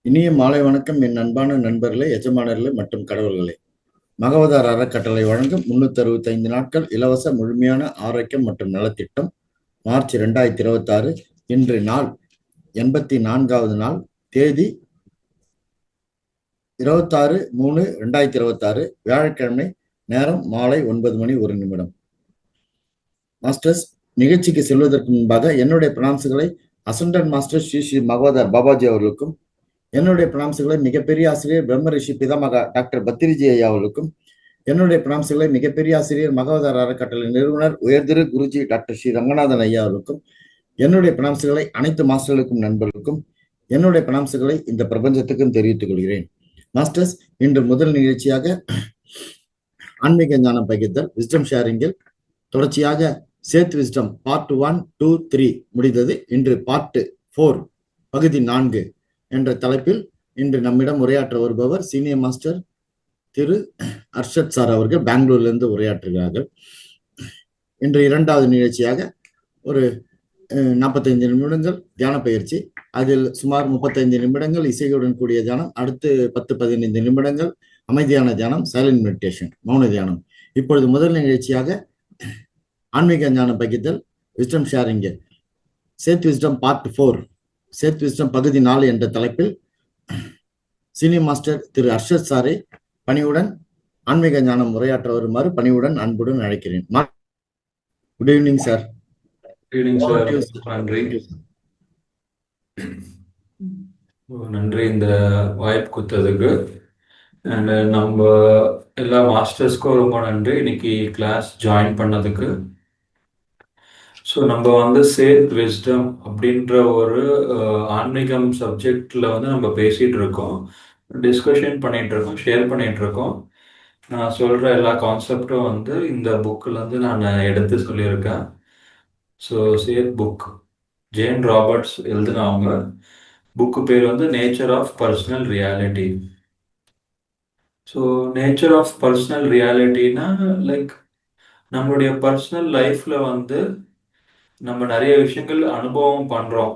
இனிய மாலை வணக்கம் என் அன்பான நண்பர்களே, எஜமானர்களே மற்றும் கடவுள்களே. மகவதார் அறக்கட்டளை வழங்கும் 365 நாட்கள் இலவச முழுமையான ஆரோக்கியம் மற்றும் நலத்திட்டம். மார்ச் 2026. இன்று நாள் 84வது நாள். தேதி 26/3/2026, வியாழக்கிழமை. நேரம் மாலை 9:01. மாஸ்டர்ஸ், நிகழ்ச்சிக்கு செல்வதற்கு முன்பாக என்னுடைய பிரான்சுகளை அசண்டன் மாஸ்டர் ஸ்ரீ ஸ்ரீ மகவதார் பாபாஜி அவர்களுக்கும், என்னுடைய பிராம்சுகளை மிகப்பெரிய ஆசிரியர் பிரம்ம ரிஷி பிதாமகா டாக்டர் பத்திரிஜி ஐயா அவர்களுக்கும், என்னுடைய பிராம்சுகளை மிகப்பெரிய ஆசிரியர் மகவதார் அறக்கட்டளை நிறுவனர் உயர்திரு குருஜி டாக்டர் ஸ்ரீ ரங்கநாதன் ஐயா அவர்களுக்கும், என்னுடைய பிராம்சுகளை அனைத்து மாஸ்டர்களுக்கும் நண்பர்களுக்கும், என்னுடைய பிராம்சுகளை இந்த பிரபஞ்சத்துக்கும் தெரிவித்துக் கொள்கிறேன். மாஸ்டர்ஸ், இன்று முதல் நிகழ்ச்சியாக ஆன்மீக ஞானம் பகிர்தல் விஸ்டம் ஷேரிங்கில் தொடர்ச்சியாக சேத் விஸ்டம் பார்ட் 1, 2, 3 முடிந்தது. இன்று பார்ட் 4 பகுதி 4 என்ற தலைப்பில் இன்று நம்மிடம் உரையாற்ற வருபவர் சீனியர் மாஸ்டர் திரு அர்ஷத் சார் அவர்கள் பெங்களூரிலிருந்து உரையாற்றுகிறார்கள். இன்று இரண்டாவது நிகழ்ச்சியாக ஒரு 45 நிமிடங்கள் தியான பயிற்சி, அதில் சுமார் 35 நிமிடங்கள் இசையுடன் கூடிய தியானம், அடுத்து 10-15 நிமிடங்கள் அமைதியான தியானம், சைலண்ட் மெடிடேஷன், மௌன தியானம். இப்பொழுது முதல் நிகழ்ச்சியாக ஆன்மீக ஞானம் பகிர்தல் விஸ்டம் ஷேரிங் சேத் விஸ்டம் பார்ட் 4, சேத் விஸ்டம் பகுதி 4 என்ற தலைப்பில் சீனியர் மாஸ்டர் திரு அர்ஷத் சாரை பணிவுடன் ஆன்மீக ஞானம் உரையாற்ற வருமாறு பணிவுடன் அன்புடன் அழைக்கிறேன். Good evening sir. நன்றி இந்த வாய்ப்பு கொடுத்ததுக்கு. அண்ட் நம்ம எல்லா மாஸ்டர்ஸ்க்கும் ரொம்ப நன்றி இன்னைக்கு கிளாஸ் ஜாயின் பண்ணதுக்கு. ஸோ நம்ம சேத் விஸ்டம் அப்படின்ற ஒரு ஆன்மீகம் சப்ஜெக்டில் நம்ம பேசிகிட்டு இருக்கோம், டிஸ்கஷன் பண்ணிகிட்டு இருக்கோம், ஷேர் பண்ணிகிட்டு இருக்கோம். நான் சொல்கிற எல்லா கான்செப்டும் இந்த புக்கிலேருந்து நான் எடுத்து சொல்லியிருக்கேன். So Seth book Jane Roberts எழுதினவங்க. புக்கு பேர் nature of personal reality. So nature of personal ரியாலிட்டினா லைக் நம்மளுடைய பர்சனல் லைஃப்பில் நம்ம நிறைய விஷயங்கள் அனுபவம் பண்ணுறோம்.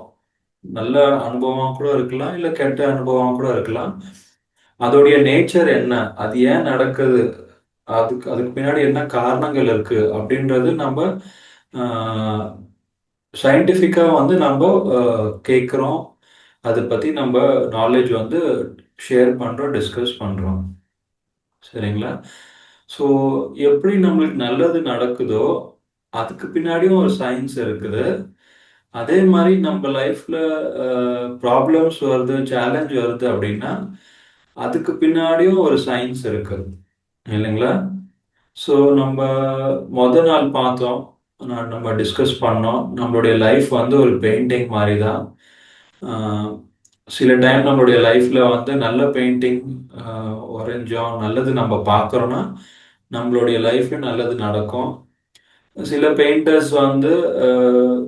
நல்ல அனுபவம் கூட இருக்கலாம், இல்லை கெட்ட அனுபவம் கூட இருக்கலாம். அதோடைய நேச்சர் என்ன, அது ஏன் நடக்குது, அதுக்கு பின்னாடி என்ன காரணங்கள் இருக்குது அப்படின்றது நம்ம சயின்டிஃபிக்காக நம்ம கேட்குறோம். அதை பற்றி நம்ம நாலேஜ் ஷேர் பண்ணுறோம், டிஸ்கஸ் பண்ணுறோம். சரிங்களா? ஸோ எப்படி நம்மளுக்கு நல்லது நடக்குதோ அதுக்கு பின்னாடியும் ஒரு சயின்ஸ் இருக்குது. அதே மாதிரி நம்ம லைஃப்பில் ப்ராப்ளம்ஸ் வருது, சேலஞ்ச் வருது அப்படின்னா அதுக்கு பின்னாடியும் ஒரு சயின்ஸ் இருக்குது, இல்லைங்களா? ஸோ நம்ம நாள் பார்த்தோம், நம்ம டிஸ்கஸ் பண்ணோம், நம்மளுடைய லைஃப் ஒரு பெயிண்டிங் மாதிரி தான். சில டைம் நம்மளுடைய லைஃப்பில் நல்ல பெயிண்டிங் வரைஞ்சோம், நல்லது நம்ம பார்க்குறோன்னா நம்மளுடைய லைஃப்பில் நல்லது நடக்கும். சில பெயிண்டர்ஸ்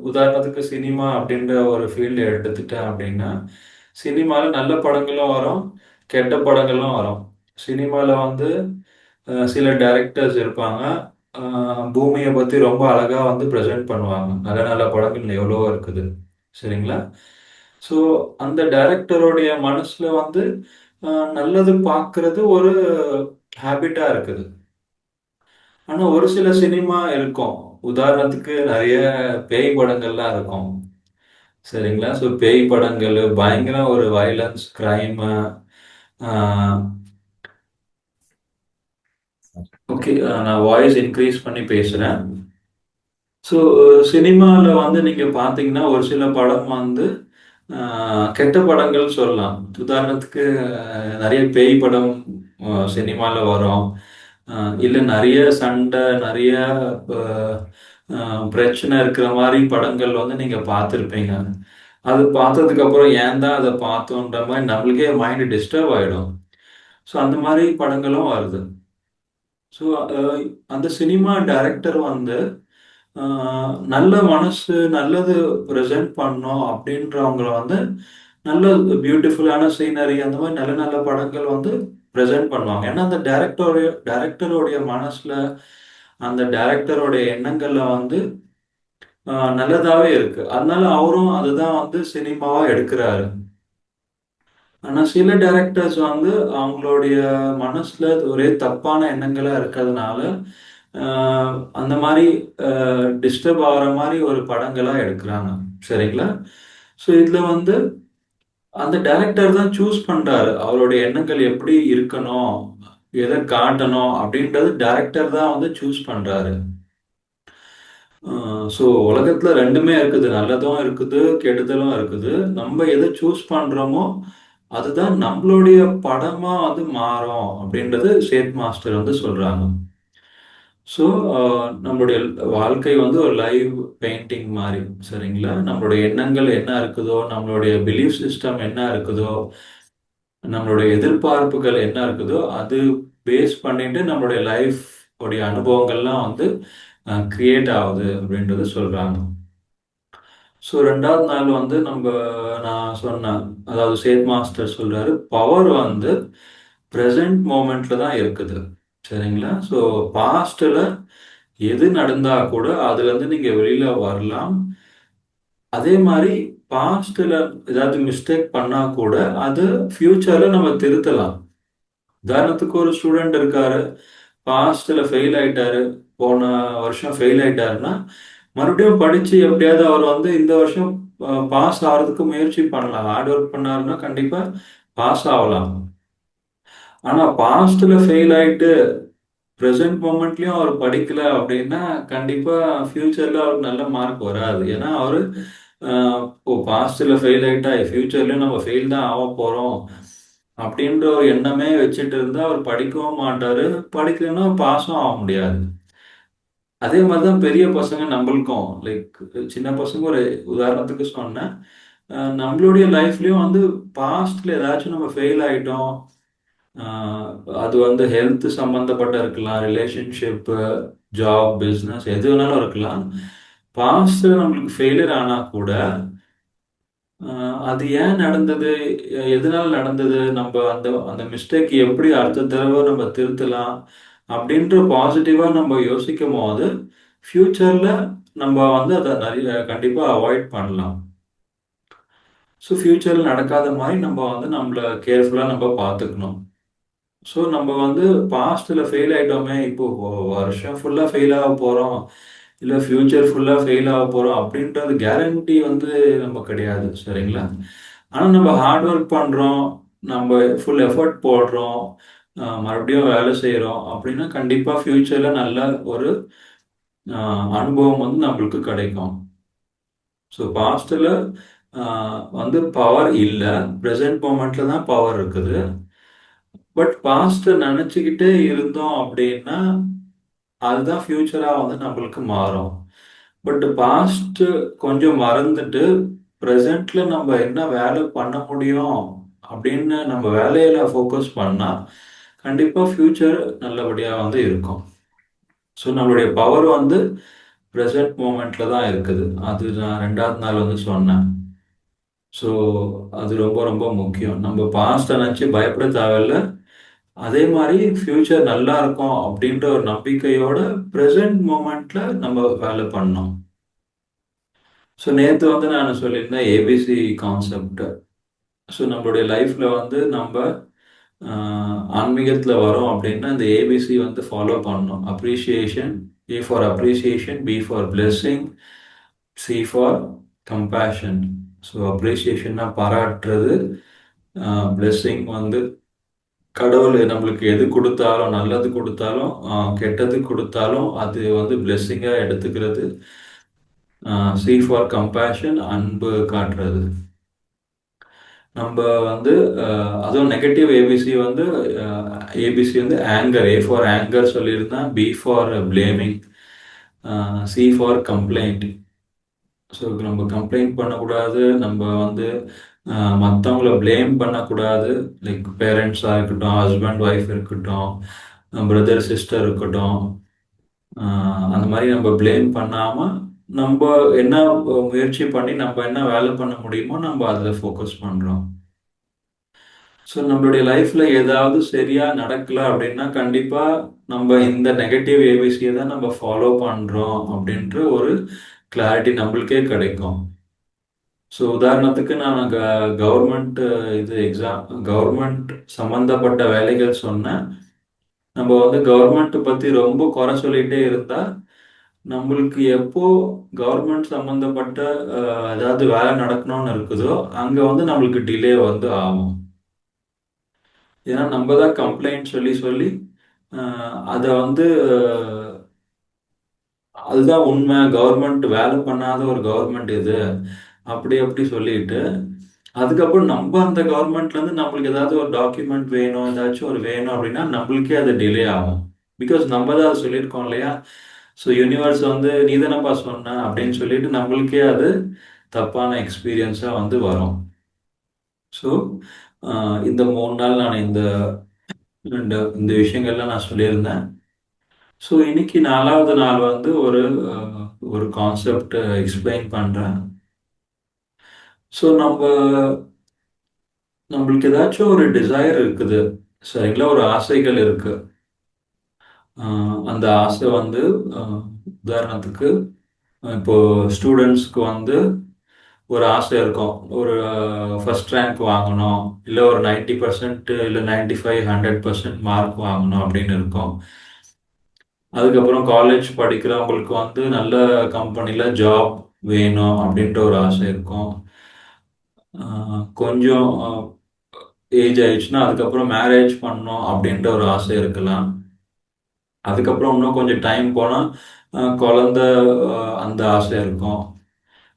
உதாரணத்துக்கு சினிமா அப்படின்ற ஒரு ஃபீல்டு எடுத்துட்டேன் அப்படின்னா, சினிமாவில் நல்ல படங்களும் வரும், கெட்ட படங்களும் வரும். சினிமாவில் சில டைரக்டர்ஸ் இருப்பாங்க, பூமியை பற்றி ரொம்ப அழகாக ப்ரெசென்ட் பண்ணுவாங்க. நல்ல நல்ல படங்கள் எவ்வளோ இருக்குது, சரிங்களா? ஸோ அந்த டைரக்டருடைய மனசில் நல்லது பார்க்கறது ஒரு ஹேபிட்டாக இருக்குது. ஆனால் ஒரு சில சினிமா இருக்கும், உதாரணத்துக்கு நிறைய பேய் படங்கள்லாம் இருக்கும், சரிங்களா? ஸோ பேய் படங்கள் பயங்கர ஒரு வயலன்ஸ், கிரைமு. ஓகே, நான் வாய்ஸ் இன்க்ரீஸ் பண்ணி பேசுகிறேன். ஸோ சினிமாவில் நீங்கள் பார்த்தீங்கன்னா ஒரு சில படம் கெட்ட படங்கள் சொல்லலாம். உதாரணத்துக்கு நிறைய பேய் படம் சினிமாவில் வரும், இல்லை நிறைய சண்டை, நிறைய பிரச்சனை இருக்கிற மாதிரி படங்கள் நீங்கள் பார்த்துருப்பீங்க. அது பார்த்ததுக்கப்புறம் ஏன் தான் அதை பார்த்தோன்ற மாதிரி நம்மளுக்கே மைண்டு டிஸ்டர்ப் ஆகிடும். ஸோ அந்த மாதிரி படங்களும் வருது. ஸோ அந்த சினிமா டைரக்டர் நல்ல மனசு, நல்லது ப்ரெசென்ட் பண்ணோம் அப்படின்றவங்கள நல்ல பியூட்டிஃபுல்லான சீனரி, அந்த மாதிரி நல்ல நல்ல படங்கள் ப்ரெசென்ட் பண்ணுவாங்க. ஏன்னா அந்த டைரக்டருடைய மனசில், அந்த டைரக்டருடைய எண்ணங்களில் நல்லதாகவே இருக்குது. அதனால அவரும் அதுதான் சினிமாவாக எடுக்கிறாரு. ஆனா சில டைரக்டர்ஸ் வந்து அவங்களுடைய மனசுல ஒரே தப்பான எண்ணங்களா இருக்கிறதுனால அந்த மாதிரி டிஸ்டர்ப் ஆகிற மாதிரி ஒரு படங்களா எடுக்கிறாங்க. சரிங்களா? ஸோ இதுல வந்து அந்த டைரக்டர் தான் சூஸ் பண்றாரு. அவருடைய எண்ணங்கள் எப்படி இருக்கணும், எதை காட்டணும் அப்படின்றது டைரக்டர் தான் வந்து சூஸ் பண்றாரு. ஸோ உலகத்துல ரெண்டுமே இருக்குது. நல்லதும் இருக்குது, கெடுதலும் இருக்குது. நம்ம எதை சூஸ் பண்றோமோ அதுதான் நம்மளுடைய படமா வந்து மாறும் அப்படின்றது சேத் மாஸ்டர் வந்து சொல்றாங்க. ஸோ நம்மளுடைய வாழ்க்கை வந்து ஒரு லைவ் பெயிண்டிங் மாதிரி. சரிங்களா? நம்மளுடைய எண்ணங்கள் என்ன இருக்குதோ, நம்மளுடைய பிலீஃப் சிஸ்டம் என்ன இருக்குதோ, நம்மளுடைய எதிர்பார்ப்புகள் என்ன இருக்குதோ அது பேஸ் பண்ணிட்டு நம்மளுடைய லைஃப் உடைய அனுபவங்கள்லாம் வந்து கிரியேட் ஆகுது அப்படின்றத சொல்றாங்க. ஸோ 2வது நாள் வந்து நான் சொன்னேன். அதாவது சேத் மாஸ்டர் சொல்றாரு, பவர் வந்து பிரசன்ட் மோமெண்ட்ல தான் இருக்குது. சரிங்களா? ஸோ பாஸ்ட்ல எது நடந்தா கூட அதுல இருந்து நீங்க வெளியில வரலாம். அதே மாதிரி பாஸ்ட்ல ஏதாவது மிஸ்டேக் பண்ணா கூட அது ஃபியூச்சர்ல நம்ம திருத்தலாம். உதாரணத்துக்கு ஒரு ஸ்டூடெண்ட் இருக்காரு, பாஸ்ட்ல ஃபெயில் ஆயிட்டாரு, போன வருஷம் ஃபெயில் ஆயிட்டாருன்னா மறுபடியும் படிச்சு எப்படியாவது அவர் வந்து இந்த வருஷம் பாஸ் ஆகிறதுக்கு முயற்சி பண்ணலாம். ஹார்ட் ஒர்க் பண்ணாருன்னா கண்டிப்பா பாஸ் ஆகலாம். ஆனா பாஸ்ட்ல ஃபெயில் ஆயிட்டு ப்ரெசென்ட் மொமெண்ட்லயும் அவர் படிக்கல அப்படின்னா கண்டிப்பா ஃபியூச்சர்ல அவருக்கு நல்ல மார்க் வராது. ஏன்னா அவரு இப்போ பாஸ்ட்ல ஃபெயில் ஆயிட்டா ஃபியூச்சர்லயும் நம்ம ஃபெயில் தான் ஆக போறோம் அப்படின்ற ஒரு எண்ணமே வச்சுட்டு இருந்தா அவர் படிக்கவும் மாட்டாரு. படிக்கலைன்னா பாஸும் ஆக முடியாது. அதே மாதிரி தான் பெரிய பசங்க நம்மளுக்கும் லைக் சின்ன பசங்க ஒரு உதாரணத்துக்கு சொன்னேன். நம்மளுடைய லைஃப்லயும் வந்து பாஸ்ட்ல ஏதாச்சும் நம்ம ஃபெயில் ஆயிட்டோம். அஹ் அது வந்து ஹெல்த் சம்பந்தப்பட்ட இருக்கலாம், ரிலேஷன்ஷிப்பு, ஜாப், பிஸ்னஸ் எது வேணாலும் இருக்கலாம். பாஸ்ட்ல நம்மளுக்கு ஃபெயிலியர் ஆனா கூட அது ஏன் நடந்தது, எதனால நடந்தது, நம்ம அந்த அந்த மிஸ்டேக் எப்படி அடுத்த தடவை நம்ம திருத்தலாம் அப்படின்ற பாசிட்டிவா நம்ம யோசிக்கும் போது ஃபியூச்சர்ல நம்ம வந்து அதை நிறைய கண்டிப்பா அவாய்ட் பண்ணலாம். ஸோ ஃபியூச்சர்ல நடக்காத மாதிரி நம்ம வந்து நம்மள கேர்ஃபுல்லா நம்ம பார்த்துக்கணும். ஸோ நம்ம வந்து பாஸ்ட்ல ஃபெயில் ஆயிட்டோமே, இப்போ வருஷம் ஃபுல்லா ஃபெயில் ஆக போறோம், இல்ல ஃபியூச்சர் ஃபுல்லா ஃபெயில் ஆக போறோம் அப்படின்றது கேரண்டி வந்து நம்ம கிடையாது. சரிங்களா? ஆனா நம்ம ஹார்ட் ஒர்க் பண்றோம், நம்ம ஃபுல் எஃபர்ட் போடுறோம், மறுபடியும் வேலை செய்றோம் அப்படின்னா கண்டிப்பா ஃபியூச்சர்ல நல்ல ஒரு அனுபவம் வந்து நம்மளுக்கு கிடைக்கும். ஸோ பாஸ்ட்ல வந்து பவர் இல்லை, ப்ரெசென்ட் மூமெண்ட்ல தான் பவர் இருக்குது. பட் பாஸ்ட் நினைச்சுக்கிட்டே இருந்தோம் அப்படின்னா அதுதான் ஃபியூச்சரா வந்து நம்மளுக்கு மாறும். பட் பாஸ்ட் கொஞ்சம் மறந்துட்டு ப்ரெசென்ட்ல நம்ம என்ன வேலை பண்ண முடியும் அப்படின்னு நம்ம வேலையில ஃபோக்கஸ் பண்ணா கண்டிப்பா ஃபியூச்சர் நல்லபடியா வந்து இருக்கும். ஸோ நம்மளுடைய பவர் வந்து ப்ரெசென்ட் மூமெண்ட்ல தான் இருக்குது. அது நான் 2வது நாள் வந்து சொன்னேன். ஸோ அது ரொம்ப ரொம்ப முக்கியம். நம்ம பாஸ்ட்டை நினச்சி பயப்பட தேவையில்ல. அதே மாதிரி ஃபியூச்சர் நல்லா இருக்கும் அப்படின்ற ஒரு நம்பிக்கையோட ப்ரெசென்ட் மூமெண்ட்ல நம்ம வேலை பண்ணணும். ஸோ நேற்று வந்து நான் சொல்லியிருந்தேன் ஏபிசி கான்செப்ட். ஸோ நம்மளுடைய லைஃப்ல வந்து நம்ம ஆன்மீகத்தில் வரோம் அப்படின்னா இந்த ஏபிசி வந்து ஃபாலோ பண்ணணும். Appreciation, A for appreciation, B for blessing, C for compassion. So அப்ரிசியேஷன்னா பாராட்டுறது, பிளெஸ்ஸிங் வந்து கடவுள் நம்மளுக்கு எது கொடுத்தாலும், நல்லது கொடுத்தாலும், கெட்டது கொடுத்தாலும் அது வந்து பிளெஸ்ஸிங்கா எடுத்துக்கிறது. சி ஃபார் கம்பேஷன், அன்பு காட்டுறது. நம்ம வந்து அதுவும் நெகட்டிவ் ஏபிசி வந்து ஏபிசி வந்து ஆங்கர், ஏ ஃபார் ஆங்கர் சொல்லியிருந்தேன், B for blaming, C for complaint. So நம்ம கம்ப்ளைண்ட் பண்ணக்கூடாது, நம்ம வந்து மற்றவங்கள ப்ளேம் பண்ணக்கூடாது. லைக் பேரண்ட்ஸாக இருக்கட்டும், ஹஸ்பண்ட் ஒய்ஃப் இருக்கட்டும், பிரதர் சிஸ்டர் இருக்கட்டும், அந்த மாதிரி நம்ம ப்ளேம் பண்ணாமல் நம்ம என்ன முயற்சி பண்ணி நம்ம என்ன வேலை பண்ண முடியுமோ நம்ம அதில் ஃபோக்கஸ் பண்ணுறோம். ஸோ நம்மளுடைய லைஃப்ல ஏதாவது சரியா நடக்கல அப்படின்னா கண்டிப்பா நம்ம இந்த நெகட்டிவ் ஏபிசியை தான் நம்ம ஃபாலோ பண்றோம் அப்படின்ற ஒரு கிளாரிட்டி நம்மளுக்கே கிடைக்கும். ஸோ உதாரணத்துக்கு நான் கவர்மெண்ட் இது எக்ஸாம் கவர்மெண்ட் சம்மந்தப்பட்ட வேலைகள் சொன்னேன். நம்ம வந்து கவர்மெண்ட் பத்தி ரொம்ப குறை சொல்லிட்டே இருந்தா நம்மளுக்கு எப்போ கவர்மெண்ட் சம்மந்தப்பட்ட ஏதாவது வேலை நடக்கணும்னு இருக்குதோ அங்க வந்து நம்மளுக்கு டிலே வந்து ஆகும். ஏன்னா நம்ம தான் கம்ப்ளைண்ட் சொல்லி சொல்லி அதை வந்து அதுதான் உண்மை, கவர்மெண்ட் வேலை பண்ணாத ஒரு கவர்மெண்ட் இது அப்படி அப்படி சொல்லிட்டு அதுக்கப்புறம் நம்ம அந்த கவர்மெண்ட்ல இருந்து நம்மளுக்கு ஏதாவது ஒரு டாக்குமெண்ட் வேணும், ஏதாச்சும் ஒரு வேணும் அப்படின்னா நம்மளுக்கே அது டிலே ஆகும். பிகாஸ் நம்ம தான் அதை சொல்லியிருக்கோம் இல்லையா. ஸோ யூனிவர்ஸ் வந்து நீ தானப்பா சொன்ன அப்படின்னு சொல்லிட்டு நம்மளுக்கே அது தப்பான எக்ஸ்பீரியன்ஸாக வந்து வரும். ஸோ இந்த 3 நாள் நான் இந்த விஷயங்கள்லாம் நான் சொல்லியிருந்தேன். ஸோ இன்னைக்கு 4வது நாள் வந்து ஒரு கான்செப்ட் எக்ஸ்பிளைன் பண்றேன். ஸோ நம்மளுக்கு ஏதாச்சும் ஒரு டிசைர் இருக்குது, சரிங்களா, ஒரு ஆசைகள் இருக்கு. அந்த ஆசை வந்து உதாரணத்துக்கு இப்போ ஸ்டூடெண்ட்ஸ்க்கு வந்து ஒரு ஆசை இருக்கும், ஒரு ஃபர்ஸ்ட் ரேங்க் வாங்கணும், இல்லை ஒரு 90% இல்லை 95 100% மார்க் வாங்கணும் அப்படின்னு இருக்கும். அதுக்கப்புறம் காலேஜ் படிக்கிறவங்களுக்கு வந்து நல்ல கம்பெனியில் ஜாப் வேணும் அப்படின்ற ஒரு ஆசை இருக்கும். கொஞ்சம் ஏஜ் ஆயிடுச்சுன்னா அதுக்கப்புறம் மேரேஜ் பண்ணணும் அப்படின்ற ஒரு ஆசை இருக்கலாம். அதுக்கப்புறம் இன்னும் கொஞ்சம் டைம் போனால் குழந்தை அந்த ஆசை இருக்கும்.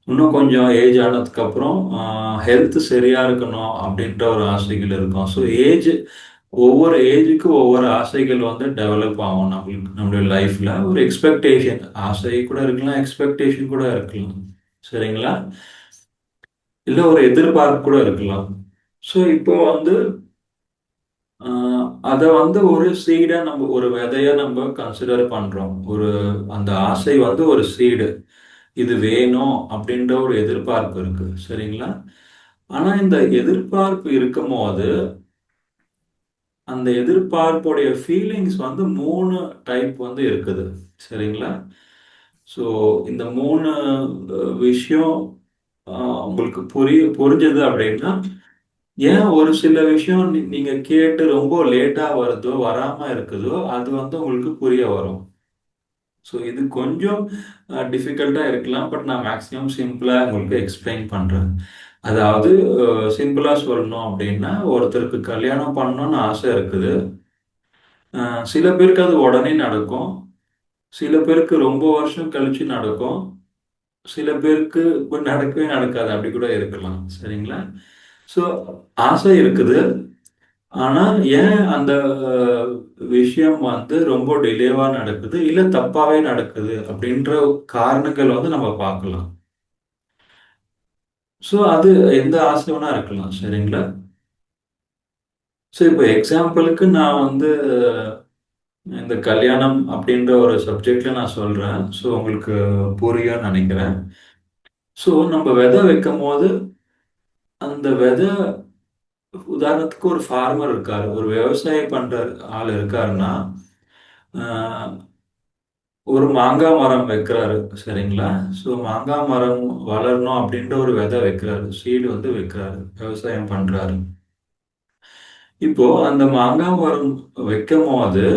இன்னும் கொஞ்சம் ஏஜ் ஆனதுக்கப்புறம் ஹெல்த் சரியாக இருக்கணும் அப்படின்ற ஒரு ஆசைகள் இருக்கும். ஸோ ஒவ்வொரு ஏஜுக்கு ஒவ்வொரு ஆசைகள் வந்து டெவலப் ஆகும் நம்மளுடைய லைஃப்பில். ஒரு எக்ஸ்பெக்டேஷன், ஆசை கூட இருக்கலாம், எக்ஸ்பெக்டேஷன் கூட இருக்கலாம், சரிங்களா, இல்லை ஒரு எதிர்பார்ப்பு கூட இருக்கலாம். ஸோ இப்போ வந்து அதை வந்து ஒரு சீடா நம்ம ஒரு விதையா நம்ம கன்சிடர் பண்றோம். அந்த ஆசை வந்து ஒரு சீடு, இது வேணும் அப்படின்ற ஒரு எதிர்பார்ப்பு இருக்கு, சரிங்களா. ஆனா இந்த எதிர்பார்ப்பு இருக்கும் போது அந்த எதிர்பார்ப்புடைய ஃபீலிங்ஸ் வந்து 3 டைப் வந்து இருக்குது, சரிங்களா. ஸோ இந்த 3 விஷயம் உங்களுக்கு புரிஞ்சது அப்படின்னா ஏன் ஒரு சில விஷயம் நீங்க கேட்டு ரொம்ப லேட்டா வருதோ, வராம இருக்குதோ, அது வந்து உங்களுக்கு புரிய வரும். ஸோ இது கொஞ்சம் டிஃபிகல்ட்டா இருக்கலாம். பட் நான் மேக்ஸிமம் சிம்பிளா உங்களுக்கு எக்ஸ்பிளைன் பண்றேன். அதாவது சிம்பிளா சொல்லணும் அப்படின்னா, ஒருத்தருக்கு கல்யாணம் பண்ணணும்னு ஆசை இருக்குது. சில பேருக்கு அது உடனே நடக்கும், சில பேருக்கு ரொம்ப வருஷம் கழிச்சு நடக்கும், சில பேருக்கு இப்ப நடக்கவே நடக்காது, அப்படி கூட இருக்கலாம், சரிங்களா. ஸோ ஆசை இருக்குது. ஆனா ஏன் அந்த விஷயம் வந்து ரொம்ப டிலேவா நடக்குது, இல்ல தப்பாவே நடக்குது அப்படின்ற காரணங்கள் வந்து நம்ம பார்க்கலாம். ஸோ அது எந்த ஆசை வேணா இருக்கலாம், சரிங்களா. ஸோ இப்போ எக்ஸாம்பிளுக்கு நான் வந்து இந்த கல்யாணம் அப்படின்ற ஒரு சப்ஜெக்ட்ல நான் சொல்றேன். ஸோ உங்களுக்கு புரியும்னு நினைக்கிறேன். ஸோ நம்ம விதை வைக்கும் போது அந்த விதை, உதாரணத்துக்கு ஒரு ஃபார்மர் இருக்காரு, ஒரு விவசாயம் பண்ற ஆள் இருக்காருன்னா ஒரு மாங்காய் மரம் வைக்கிறாரு, சரிங்களா. ஸோ மாங்காய் மரம் வளரணும் அப்படின்ற ஒரு விதை வைக்கிறாரு, சீடு வந்து வைக்கிறாரு, விவசாயம் பண்றாரு. இப்போ அந்த மாங்காய் மரம் வைக்கும் போது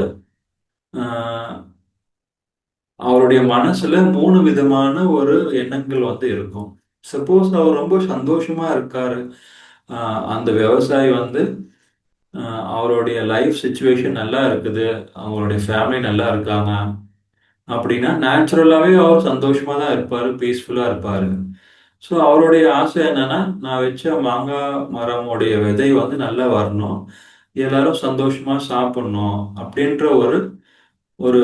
அவருடைய மனசுல 3 விதமான ஒரு எண்ணங்கள் வந்து இருக்கும். சப்போஸ் அவர் ரொம்ப சந்தோஷமா இருக்காரு, அந்த விவசாயி வந்து அவருடைய லைஃப் சுச்சுவேஷன் நல்லா இருக்குது, அவங்களுடைய ஃபேமிலி நல்லா இருக்காங்க அப்படின்னா நேச்சுரலாவே அவர் சந்தோஷமா தான் இருப்பாரு, பீஸ்ஃபுல்லா இருப்பாரு. ஸோ அவருடைய ஆசை என்னன்னா, நான் வச்ச மாங்காய் மரமுடைய விதை வந்து நல்லா வரணும், எல்லாரும் சந்தோஷமா சாப்பிடணும் அப்படின்ற ஒரு ஒரு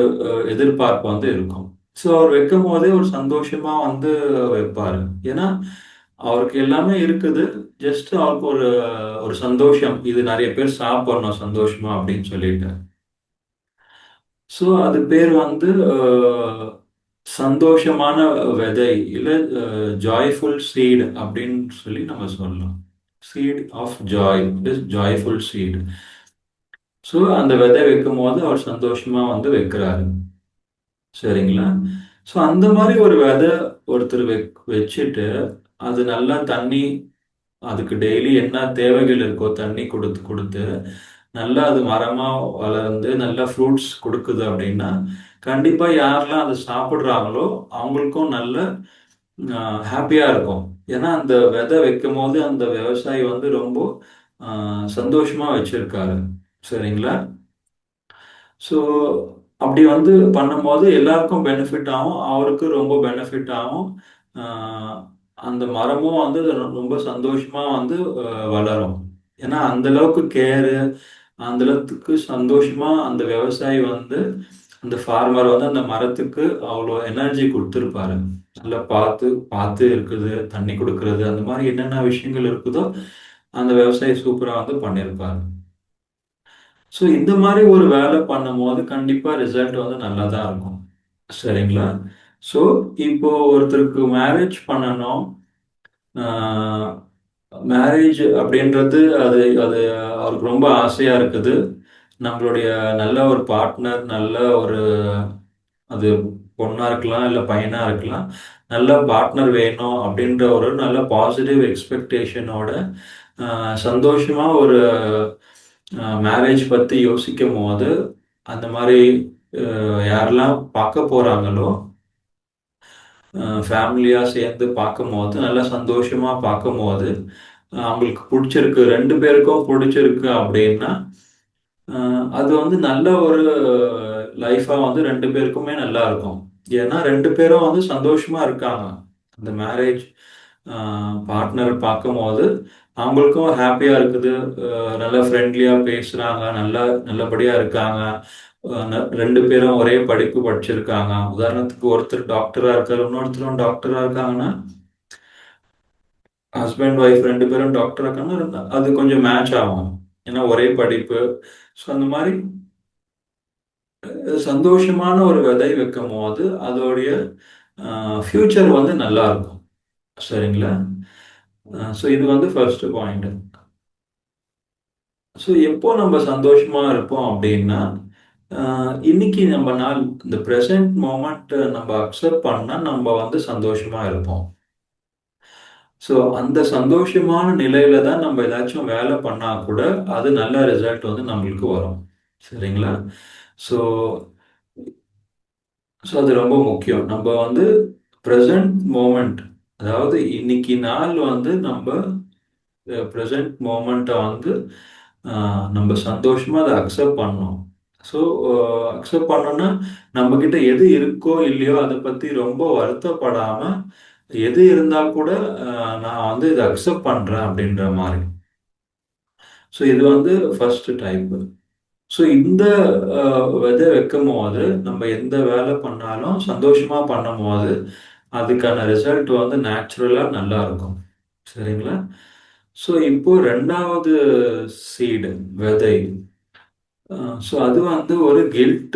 எதிர்பார்ப்பு வந்து இருக்கும். ஸோ அவர் வைக்கும் போதே ஒரு சந்தோஷமா வந்து வைப்பாரு. ஏன்னா அவருக்கு எல்லாமே இருக்குது, ஜஸ்ட் அவருக்கு ஒரு ஒரு சந்தோஷம், இது நிறைய பேர் சாப்பிடணும் சந்தோஷமா அப்படின்னு சொல்லிட்டு. ஸோ அது பேர் வந்து சந்தோஷமான விதை, இல்ல ஜாய்ஃபுல் சீட் அப்படின்னு சொல்லி நம்ம சொல்லலாம். Seed of joy, it is joyful seed. So அந்த விதை வைக்கும் போது அவர் சந்தோஷமா வந்து வைக்கிறாரு, சரிங்களா. ஸோ அந்த மாதிரி ஒரு விதை ஒருத்தர் வச்சுட்டு அது நல்லா தண்ணி, அதுக்கு டெய்லி என்ன தேவைகள் இருக்கோ தண்ணி கொடுத்து கொடுத்து நல்லா அது மரமா வளர்ந்து நல்லா ஃப்ரூட்ஸ் கொடுக்குது அப்படின்னா கண்டிப்பா யாரெல்லாம் அதை சாப்பிட்றாங்களோ அவங்களுக்கும் நல்ல ஹாப்பியா இருக்கும். ஏன்னா அந்த விதை வைக்கும் போது அந்த விவசாயி வந்து ரொம்ப சந்தோஷமா வச்சிருக்காரு. சரிங்களா? ஸோ அப்படி வந்து பண்ணும்போது எல்லாருக்கும் பெனிஃபிட் ஆகும், அவருக்கு ரொம்ப பெனிஃபிட் ஆகும். ஆஹ் அந்த மரமும் வந்து ரொம்ப சந்தோஷமா வந்து வளரும். ஏன்னா அந்த அளவுக்கு கேரு, அந்த அளவுக்கு சந்தோஷமா அந்த விவசாயி வந்து அந்த ஃபார்மர் வந்து அந்த மரத்துக்கு அவ்வளோ எனர்ஜி கொடுத்துருப்பாரு. நல்லா பார்த்து பார்த்து இருக்குது, தண்ணி கொடுக்கறது, அந்த மாதிரி என்னென்ன விஷயங்கள் இருக்குதோ அந்த விவசாயி சூப்பரா வந்து பண்ணியிருப்பாரு. ஸோ இந்த மாதிரி ஒரு வேலை பண்ணும்போது கண்டிப்பா ரிசல்ட் வந்து நல்லா தான் இருக்கும். சரிங்களா? ஸோ இப்போ ஒருத்தருக்கு மேரேஜ் பண்ணணும். மேரேஜ் அப்படின்றது அது அது அவருக்கு ரொம்ப ஆசையா இருக்குது. நம்மளுடைய நல்ல ஒரு பார்ட்னர், நல்ல ஒரு, அது பொண்ணா இருக்கலாம் இல்ல பையனா இருக்கலாம், நல்ல பார்ட்னர் வேணும் அப்படின்ற ஒரு நல்ல பாசிட்டிவ் எக்ஸ்பெக்டேஷனோட சந்தோஷமா ஒரு மேரேஜ் பத்தி யோசிக்கும் போது அந்த மாதிரி யாரெல்லாம் பார்க்க போறாங்களோ ஃபேமிலியா சேர்ந்து பார்க்கும்போது நல்லா சந்தோஷமா பார்க்கும்போது அவங்களுக்கு பிடிச்சிருக்கு, ரெண்டு பேருக்கும் பிடிச்சிருக்கு அப்படின்னா அது வந்து நல்ல ஒரு லைஃபா வந்து ரெண்டு பேருக்குமே நல்லா இருக்கும். ஏன்னா ரெண்டு பேரும் வந்து சந்தோஷமா இருக்காங்க. அந்த மேரேஜ் பார்ட்னர் பார்க்கும்போது அவங்களுக்கும் ஹாப்பியா இருக்குது, நல்லா ஃப்ரெண்ட்லியா பேசுறாங்க, நல்லா நல்லபடியா இருக்காங்க. ரெண்டு பேரும் ஒரே படிப்பு படிச்சிருக்காங்க. உதாரணத்துக்கு ஒருத்தர் டாக்டரா இருக்காரு, இன்னொருத்தரும் டாக்டரா இருக்காங்கன்னா ஹஸ்பண்ட் ஒய்ஃப் ரெண்டு பேரும் டாக்டரா இருக்காங்கன்னா அது கொஞ்சம் மேட்ச் ஆகும். ஏன்னா ஒரே படிப்பு. ஸோ அந்த மாதிரி சந்தோஷமான ஒரு விதை வைக்கும் போது அதோடைய ஃபியூச்சர் வந்து நல்லா இருக்கும். சரிங்களா? ஸோ இது வந்து ஃபர்ஸ்ட் பாயிண்ட். ஸோ எப்போ நம்ம சந்தோஷமா இருப்போம் அப்படின்னா இன்னைக்கு நம்ம நாள், இந்த ப்ரெசன்ட் மோமெண்ட் நம்ம அக்செப்ட் பண்ணா நம்ம வந்து சந்தோஷமா இருப்போம். ஸோ அந்த சந்தோஷமான நிலையில தான் நம்ம ஏதாச்சும் வேலை பண்ணா கூட அது நல்ல ரிசல்ட் வந்து நம்மளுக்கு வரும். சரிங்களா? ஸோ ஸோ அது ரொம்ப முக்கியம். நம்ம வந்து ப்ரெசன்ட் மோமெண்ட், அதாவது இன்னைக்கு நாள் வந்து நம்ம ப்ரெசன்ட் மோமெண்ட்டை வந்து நம்ம சந்தோஷமா அதை அக்செப்ட் பண்ணணும். ஸோ அக்செப்ட் பண்ணோன்னா நம்ம கிட்ட எது இருக்கோ இல்லையோ அதை பத்தி ரொம்ப வருத்தப்படாம எது இருந்தா கூட நான் வந்து இதை அக்செப்ட் பண்றேன் அப்படின்ற மாதிரி. ஸோ இது வந்து ஃபர்ஸ்ட் டைப். ஸோ இந்த விதை வைக்கும் போது நம்ம எந்த வேலை பண்ணாலும் சந்தோஷமா பண்ணும் போது அதுக்கான ரிசல்ட் வந்து நேச்சுரலா நல்லா இருக்கும். சரிங்களா? ஸோ இப்போ ரெண்டாவது சீடு, விதை. ஸோ அது வந்து ஒரு கில்ட்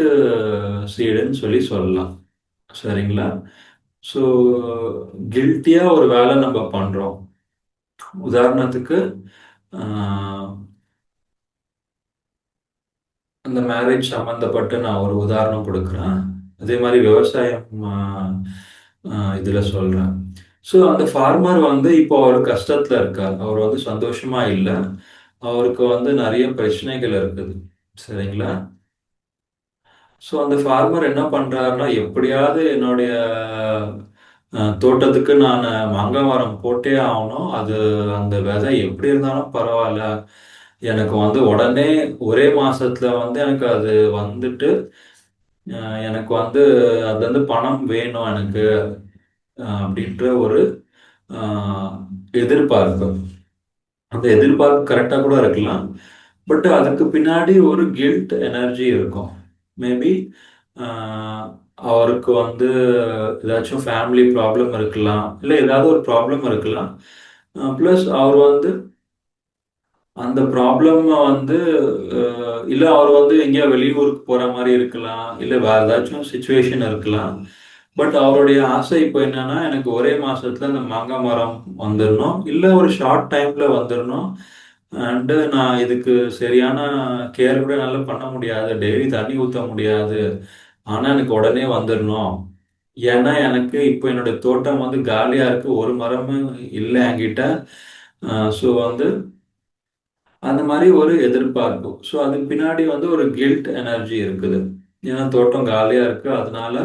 சீடுன்னு சொல்லி சொல்லலாம். சரிங்களா? ஸோ கில்ட்டியா ஒரு வேலை நம்ம பண்றோம். உதாரணத்துக்கு அந்த மேரேஜ் சம்மந்தப்பட்டு நான் ஒரு உதாரணம் கொடுக்குறேன். அதே மாதிரி விவசாயம் இதுல சொல்றேன். ஸோ அந்த ஃபார்மர் வந்து இப்போ அவர் கஷ்டத்துல இருக்கார், அவர் வந்து சந்தோஷமா இல்லை, அவருக்கு வந்து நிறைய பிரச்சனைகள் இருக்குது. சரிங்களா? ஸோ அந்த ஃபார்மர் என்ன பண்றாருன்னா, எப்படியாவது என்னுடைய தோட்டத்துக்கு நான் மாங்காய் மரம் போட்டே ஆகணும், அது அந்த விதை எப்படி இருந்தாலும் பரவாயில்ல, எனக்கு வந்து உடனே ஒரே மாசத்துல வந்து எனக்கு அது வந்துட்டு எனக்கு வந்து அது வந்து பணம் வேணும் எனக்கு அப்படின்ற ஒரு எதிர்பார்ப்பு. அந்த எதிர்பார்ப்பு கரெக்டா கூட இருக்கலாம், பட் அதுக்கு பின்னாடி ஒரு கில்ட் எனர்ஜி இருக்கும். மேபி அவருக்கு வந்து ஏதாச்சும் ஃபேமிலி ப்ராப்ளம் இருக்கலாம், இல்லை ஏதாவது ஒரு ப்ராப்ளம் இருக்கலாம். ப்ளஸ் அவர் வந்து அந்த ப்ராப்ளம் வந்து இல்லை அவர் வந்து எங்கேயா வெளியூருக்கு போற மாதிரி இருக்கலாம், இல்லை வேற ஏதாச்சும் சுச்சுவேஷன் இருக்கலாம். பட் அவருடைய ஆசை இப்போ என்னன்னா, எனக்கு ஒரே மாசத்துல இந்த மாங்காய் மரம் வந்துடணும், இல்லை ஒரு ஷார்ட் டைம்ல வந்துடணும். அண்டு நான் இதுக்கு சரியான கேர் கூட நல்லா பண்ண முடியாது, டெய்லி தண்ணி ஊற்ற முடியாது, ஆனா எனக்கு உடனே வந்துடணும். ஏன்னா எனக்கு இப்போ என்னோட தோட்டம் வந்து காலியா இருக்கு, ஒரு மரமும் இல்லை என்கிட்ட. ஸோ வந்து அந்த மாதிரி ஒரு எதிர்பார்ப்பு. ஸோ அதுக்கு பின்னாடி வந்து ஒரு கில்ட் எனர்ஜி இருக்குது. ஏன்னா தோட்டம் காலியா இருக்கு, அதனால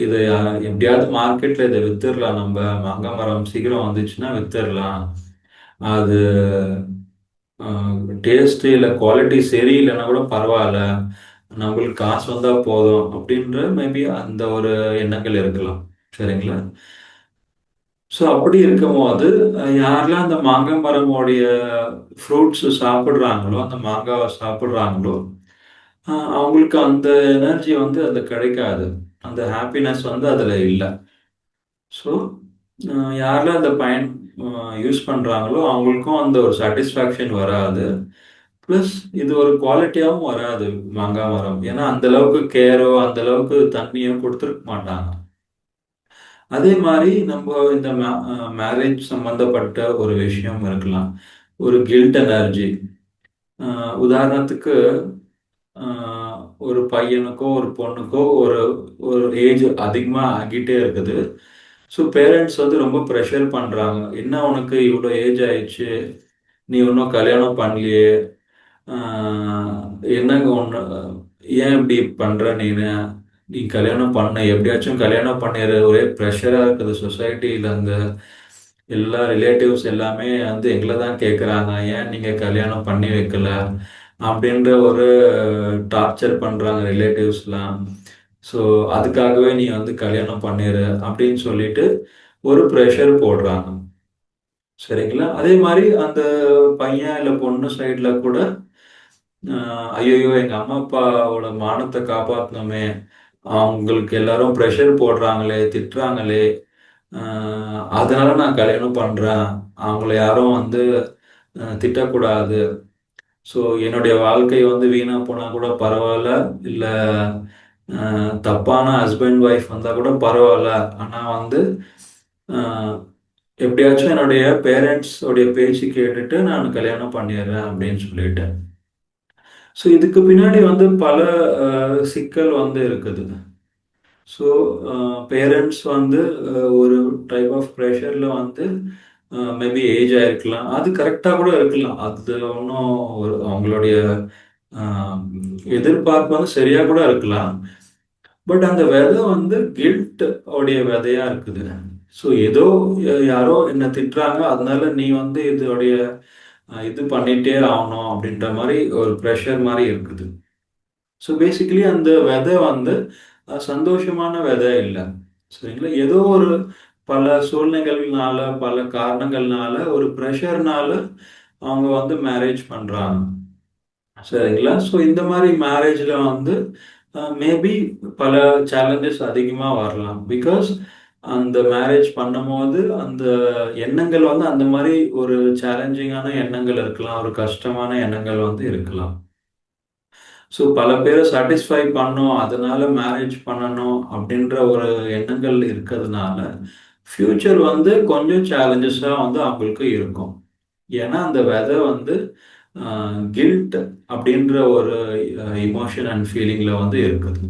இதை எப்படியாவது மார்க்கெட்ல இதை வித்துடலாம், நம்ம மாங்காய் மரம் சீக்கிரம் வந்துச்சுன்னா வித்துடலாம். அது டேஸ்ட் இல்லை குவாலிட்டி சரியில்லைன்னா கூட பரவாயில்ல, நம்மளுக்கு காசு வந்தா போதும் அப்படின்ற மேபி அந்த ஒரு எண்ணங்கள் இருக்கலாம். சரிங்களா? ஸோ அப்படி இருக்கும்போது யாரெல்லாம் அந்த மாங்காய் மரமோடைய ஃப்ரூட்ஸ் சாப்பிட்றாங்களோ, அந்த மாங்காவை சாப்பிட்றாங்களோ, அவங்களுக்கு அந்த எனர்ஜி வந்து அதில் கிடைக்காது, அந்த ஹாப்பினஸ் வந்து அதில் இல்லை. ஸோ யாரெல்லாம் அந்த பயன் யூஸ் பண்ணுறாங்களோ அவங்களுக்கும் அந்த ஒரு சாட்டிஸ்ஃபேக்ஷன் வராது. ப்ளஸ் இது ஒரு குவாலிட்டியாகவும் வராது மாங்காய் மரம். ஏன்னா அந்த அளவுக்கு கேரோ அந்த அளவுக்கு தண்ணியோ கொடுத்துருக்க மாட்டாங்க. அதே மாதிரி நம்ம இந்த மேரேஜ் சம்பந்தப்பட்ட ஒரு விஷயம் இருக்கலாம், ஒரு கில்ட் எனர்ஜி. உதாரணத்துக்கு ஒரு பையனுக்கோ ஒரு பொண்ணுக்கோ ஒரு ஒரு ஏஜ் அதிகமாக ஆகிட்டே இருக்குது. ஸோ பேரண்ட்ஸ் வந்து ரொம்ப ப்ரெஷர் பண்ணுறாங்க, என்ன உனக்கு இவ்வளோ ஏஜ் ஆயிடுச்சு, நீ இன்னும் கல்யாணம் பண்ணலையே, என்னங்க ஒன்று, ஏன் இப்படி பண்ணுற நீனு, நீ கல்யாணம் பண்ண எப்படியாச்சும் கல்யாணம் பண்ணிடுற, ஒரே ப்ரெஷராக இருக்குது சொசைட்டியில். அந்த எல்லா ரிலேட்டிவ்ஸ் எல்லாமே வந்து எங்களை தான் கேட்குறாங்க, ஏன் நீங்கள் கல்யாணம் பண்ணி வைக்கல அப்படின்ற ஒரு டார்ச்சர் பண்ணுறாங்க ரிலேட்டிவ்ஸ்லாம். ஸோ அதுக்காகவே நீ வந்து கல்யாணம் பண்ணிடு அப்படின்னு சொல்லிட்டு ஒரு ப்ரெஷர் போடுறாங்க. சரிங்களா? அதே மாதிரி அந்த பையன் இல்லை பொண்ணு சைடில் கூட ஐயோ எங்கள் அம்மா அப்பாவோட மானத்தை காப்பாற்றணுமே, அவங்களுக்கு எல்லாரும் ப்ரெஷர் போடுறாங்களே, திட்டுறாங்களே, அதனால நான் கல்யாணம் பண்ணுறேன், அவங்கள யாரும் வந்து திட்டக்கூடாது, ஸோ என்னுடைய வாழ்க்கை வந்து வீணாக போனால் கூட பரவாயில்ல, இல்லை தப்பான ஹஸ்பண்ட் ஒய்ஃப் வந்தால் கூட பரவாயில்ல, ஆனால் வந்து அஹ், எப்படியாச்சும் என்னுடைய பேரண்ட்ஸ் உடைய பேச்சு கேட்டுட்டு நான் கல்யாணம் பண்ணிடுறேன் அப்படின்னு சொல்லிட்டேன். ஸோ இதுக்கு பின்னாடி வந்து பல சிக்கல் வந்து இருக்குது. ஸோ பேரண்ட்ஸ் வந்து ஒரு டைப் ஆஃப் ப்ரெஷரில் வந்து மேபி ஏஜ் ஆயிருக்கலாம், அது கரெக்டாக கூட இருக்கலாம், அது ஒன்றும் ஒரு அவங்களுடைய ஆஹ், எதிர்பார்ப்பு வந்து சரியாக கூட இருக்கலாம். பட் அந்த விதை வந்து கில்ட் உடைய விதையா இருக்குது. ஸோ ஏதோ யாரோ என்ன திட்டுறாங்க, அதனால நீ வந்து இதோடைய இது பண்ணிட்டே ஆகணும் அப்படின்ற மாதிரி ஒரு ப்ரெஷர் மாதிரி இருக்குது. ஸோ பேசிக்கலி அந்த விதை வந்து சந்தோஷமான விதை இல்லை. சரிங்களா? ஏதோ ஒரு பல சூழ்நிலைகள்னால பல காரணங்கள்னால ஒரு ப்ரெஷர்னால அவங்க வந்து மேரேஜ் பண்றாங்க. சரிங்களா? ஸோ இந்த மாதிரி மேரேஜ்ல வந்து மேபி பல சேலஞ்சஸ் அதிகமாக வரலாம். பிகாஸ் அந்த மேரேஜ் பண்ணும்போது அந்த எண்ணங்கள் வந்து அந்த மாதிரி ஒரு சேலஞ்சிங்கான எண்ணங்கள் இருக்கலாம், ஒரு கஷ்டமான எண்ணங்கள் வந்து இருக்கலாம். ஸோ பல பேரை சாட்டிஸ்ஃபை பண்ணணும், அதனால மேரேஜ் பண்ணணும் அப்படின்ற ஒரு எண்ணங்கள் இருக்கிறதுனால ஃப்யூச்சர் வந்து கொஞ்சம் சேலஞ்சஸாக வந்து அவங்களுக்கு இருக்கும். ஏன்னா அந்த விதை வந்து கில்ட் அப்படின்ற ஒரு இமோஷன் அண்ட் ஃபீலிங்கில் வந்து இருக்குது.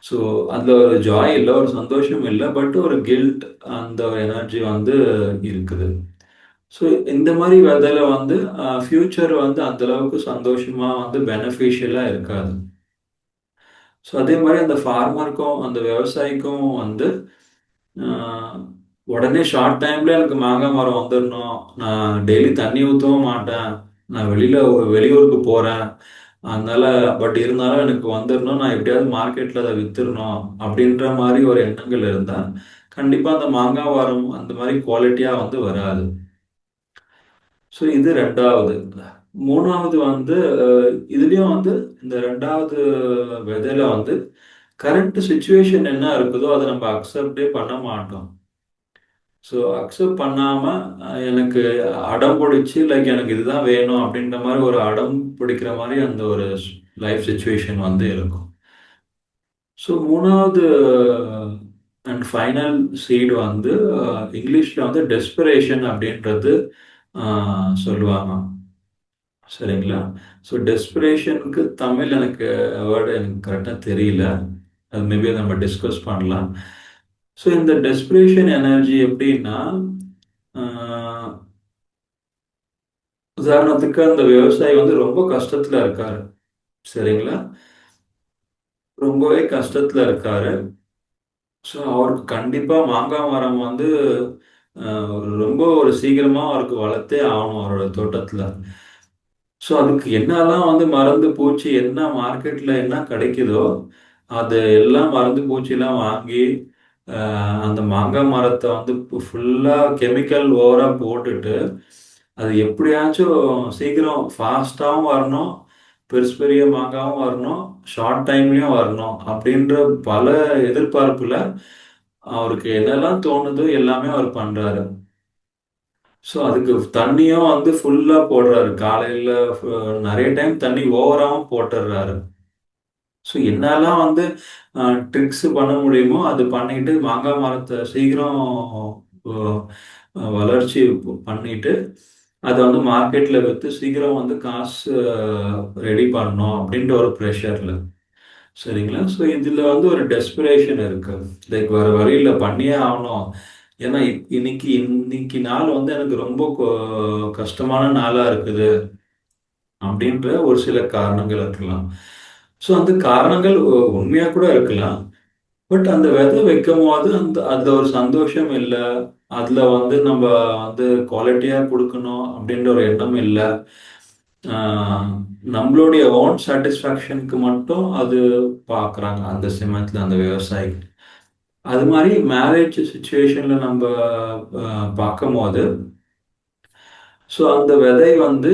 ஸோ அதில் ஒரு ஜாய் இல்லை, ஒரு சந்தோஷம் இல்லை, பட் ஒரு கில்ட் அந்த ஒரு எனர்ஜி வந்து இருக்குது. ஸோ இந்த மாதிரி விதையில வந்து ஃப்யூச்சர் வந்து அந்த அளவுக்கு சந்தோஷமா வந்து பெனிஃபிஷியலாக இருக்காது. ஸோ அதே மாதிரி அந்த ஃபார்மருக்கும் அந்த விவசாயிக்கும் வந்து ஆஹ், உடனே ஷார்ட் டைம்ல எனக்கு மாங்காய் மரம் வந்துடணும், நான் டெய்லி தண்ணி ஊற்றவும் மாட்டேன், நான் வெளியூருக்கு போறேன், அதனால பட் இருந்தாலும் எனக்கு வந்துடணும், நான் எப்படியாவது மார்க்கெட்ல அதை வித்துடணும் அப்படின்ற மாதிரி ஒரு எண்ணங்கள் இருந்தா கண்டிப்பா அந்த மாங்காய் மரம் அந்த மாதிரி குவாலிட்டியா வந்து வராது. ஸோ இது ரெண்டாவது. மூணாவது வந்து இதுலயும் வந்து இந்த ரெண்டாவது விதையில வந்து கரண்ட் சுச்சுவேஷன் என்ன இருக்குதோ அதை நம்ம அக்செப்டே பண்ண மாட்டோம். ஸோ அக்செப்ட் பண்ணாம எனக்கு அடம் பிடிச்சி லைக் எனக்கு இதுதான் வேணும் அப்படின்ற மாதிரி ஒரு அடம் பிடிக்கிற மாதிரி அந்த ஒரு லைஃப் சுச்சுவேஷன் வந்து இருக்கும். ஸோ மூணாவது அண்ட் ஃபைனல் சீடு வந்து இங்கிலீஷ்ல வந்து டெஸ்பிரேஷன் அப்படின்றது சொல்லுவாங்க. சரிங்களா? ஸோ டெஸ்பிரேஷனுக்கு தமிழ் எனக்கு வேர்டு எனக்கு கரெக்டாக தெரியல. அது மேபி நம்ம டிஸ்கஸ் பண்ணலாம். ஸோ இந்த டெஸ்பிரேஷன் எனர்ஜி எப்படின்னா, ஆஹ், உதாரணத்துக்கு அந்த விவசாயி வந்து ரொம்ப கஷ்டத்துல இருக்காரு. சரிங்களா? ரொம்பவே கஷ்டத்துல இருக்காரு. ஸோ அவருக்கு கண்டிப்பா மாங்காய் மரம் வந்து ரொம்ப ஒரு சீக்கிரமா அவருக்கு வளர்த்தே ஆகணும் அவரோட தோட்டத்துல. ஸோ அதுக்கு என்னெல்லாம் வந்து மருந்து பூச்சி என்ன மார்க்கெட்ல என்ன கிடைக்குதோ அது எல்லாம் மருந்து பூச்சிலாம் வாங்கி அந்த மாங்காய் மரத்தை வந்து ஃபுல்லா கெமிக்கல் ஓவரா போட்டுட்டு அது எப்படியாச்சும் சீக்கிரம் ஃபாஸ்டாகவும் வரணும், பெருசு பெரிய மாங்காவும் வரணும், ஷார்ட் டைம்லயும் வரணும் அப்படின்ற பல எதிர்பார்ப்புல அவருக்கு என்னெல்லாம் தோணுதோ எல்லாமே அவர் பண்றாரு. ஸோ அதுக்கு தண்ணியும் வந்து ஃபுல்லா போடுறாரு. காலையில நிறைய டைம் தண்ணி ஓவராகவும் போட்டுடுறாரு. ஸோ என்னெல்லாம் வந்து ட்ரிக்ஸ் பண்ண முடியுமோ அது பண்ணிட்டு மாங்காய் மரத்தை சீக்கிரம் அஹ், வளர்ச்சி பண்ணிட்டு அதை வந்து மார்க்கெட்ல விற்று சீக்கிரம் வந்து காசு ரெடி பண்ணணும் அப்படின்ற ஒரு ப்ரெஷர்ல. சரிங்களா? ஸோ இதுல வந்து ஒரு டெஸ்பிரேஷன் இருக்கு. லைக் வேற வழியில பண்ணியே ஆகணும். ஏன்னா இன்னைக்கு இன்னைக்கு நாள் வந்து எனக்கு ரொம்ப கஷ்டமான நாளா இருக்குது அப்படின்ற ஒரு சில காரணங்கள் இருக்கலாம். ஸோ அந்த காரணங்கள் உண்மையா கூட இருக்கலாம். பட் அந்த விதை வைக்கும் போது அதுல ஒரு சந்தோஷம் இல்லை. அதுல வந்து நம்ம வந்து குவாலிட்டியா கொடுக்கணும் அப்படின்ற ஒரு எண்ணம் இல்லை. ஆஹ் நம்மளுடைய ஓன் சாட்டிஸ்ஃபேக்ஷனுக்கு மட்டும் அது பார்க்குறாங்க அந்த சமயத்துல அந்த விவசாயி. அது மாதிரி மேரேஜ் சுச்சுவேஷன்ல நம்ம பார்க்கும் போது ஸோ அந்த விதை வந்து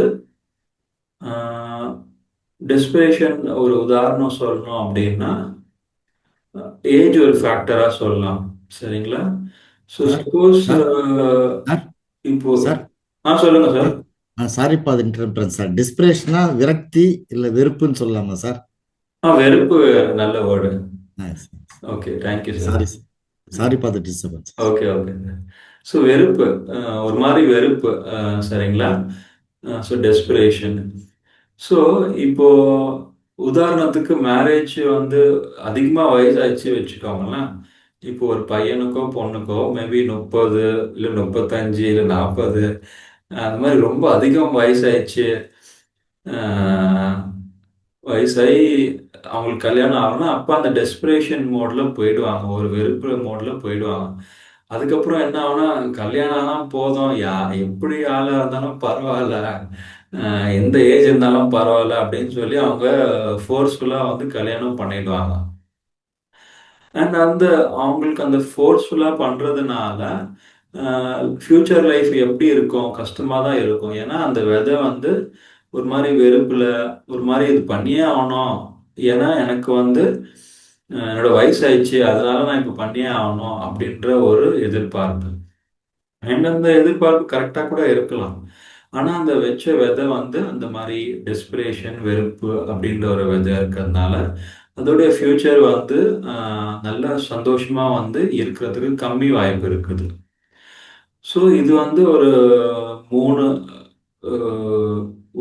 டெஸ்பிரேஷன் ஒரு உதாரணம் சொல்லணும் அப்படின்னா ஏஜ் ஒரு ஃபேக்டரா சொல்லலாம். சரிங்களா? So sir suppose sir sir இப்போ சார் சொல்லுங்க சார். சாரிப்பா அது இன்டர்பிரன் சார். டிஸ்பிரேஷனா விரக்தி இல்ல வெறுப்புன்னு சொல்லலாமா சார்? வெறுப்பு நல்ல word. Nice. Okay, thank you sir. Sorry சாரிப்பா அது டிஸ்டர்பன்ஸ். Okay okay. ஸோ வெறுப்பு, ஒரு மாதிரி வெறுப்பு, சரிங்களா? So desperation. ஸோ இப்போ உதாரணத்துக்கு மேரேஜ் வந்து அதிகமாக வயசாச்சு வச்சுக்கோங்களேன். இப்போ ஒரு பையனுக்கோ பொண்ணுக்கோ மேபி 30 இல்லை 35 இல்லை 40 அந்த மாதிரி ரொம்ப அதிகம் வயசாயிடுச்சு. ஆஹ் வயசாகி அவங்களுக்கு கல்யாணம் ஆகணும்னா அப்போ அந்த டெஸ்பிரேஷன் மோட்ல போயிடுவாங்க, ஒரு வெறுப்பு மோட்ல போயிடுவாங்க. அதுக்கப்புறம் என்ன ஆகும்னா கல்யாணம் ஆனா போதும், எப்படி ஆளா இருந்தாலும் பரவாயில்ல, எந்த ஏஜ் இருந்தாலும் பரவாயில்ல அப்படின்னு சொல்லி அவங்க ஃபோர்ஸ்ஃபுல்லா வந்து கல்யாணம் பண்ணிடுவாங்க. அண்ட் அவங்களுக்கு அந்த ஃபோர்ஸ்ஃபுல்லா பண்றதுனால ஃபியூச்சர் லைஃப் எப்படி இருக்கும், கஷ்டமா தான் இருக்கும். ஏன்னா அந்த விதை வந்து ஒரு மாதிரி வெறுப்புல, ஒரு மாதிரி இது பண்ணியே ஆகணும், ஏன்னா எனக்கு வந்து என்னோட வயசு ஆயிடுச்சு அதனால நான் இப்போ பண்ணியே ஆகணும் அப்படின்ற ஒரு எதிர்பார்ப்பு. அண்ட் அந்த எதிர்பார்ப்பு கரெக்டா கூட இருக்கலாம். ஆனா அந்த வச்ச விதை வந்து அந்த மாதிரி டெஸ்பிரேஷன், வெறுப்பு அப்படின்ற ஒரு விதை இருக்கிறதுனால அதோடைய ஃபியூச்சர் வந்து நல்ல சந்தோஷமா வந்து இருக்கிறதுக்கு கம்மி வாய்ப்பு இருக்குது. ஸோ இது வந்து ஒரு 3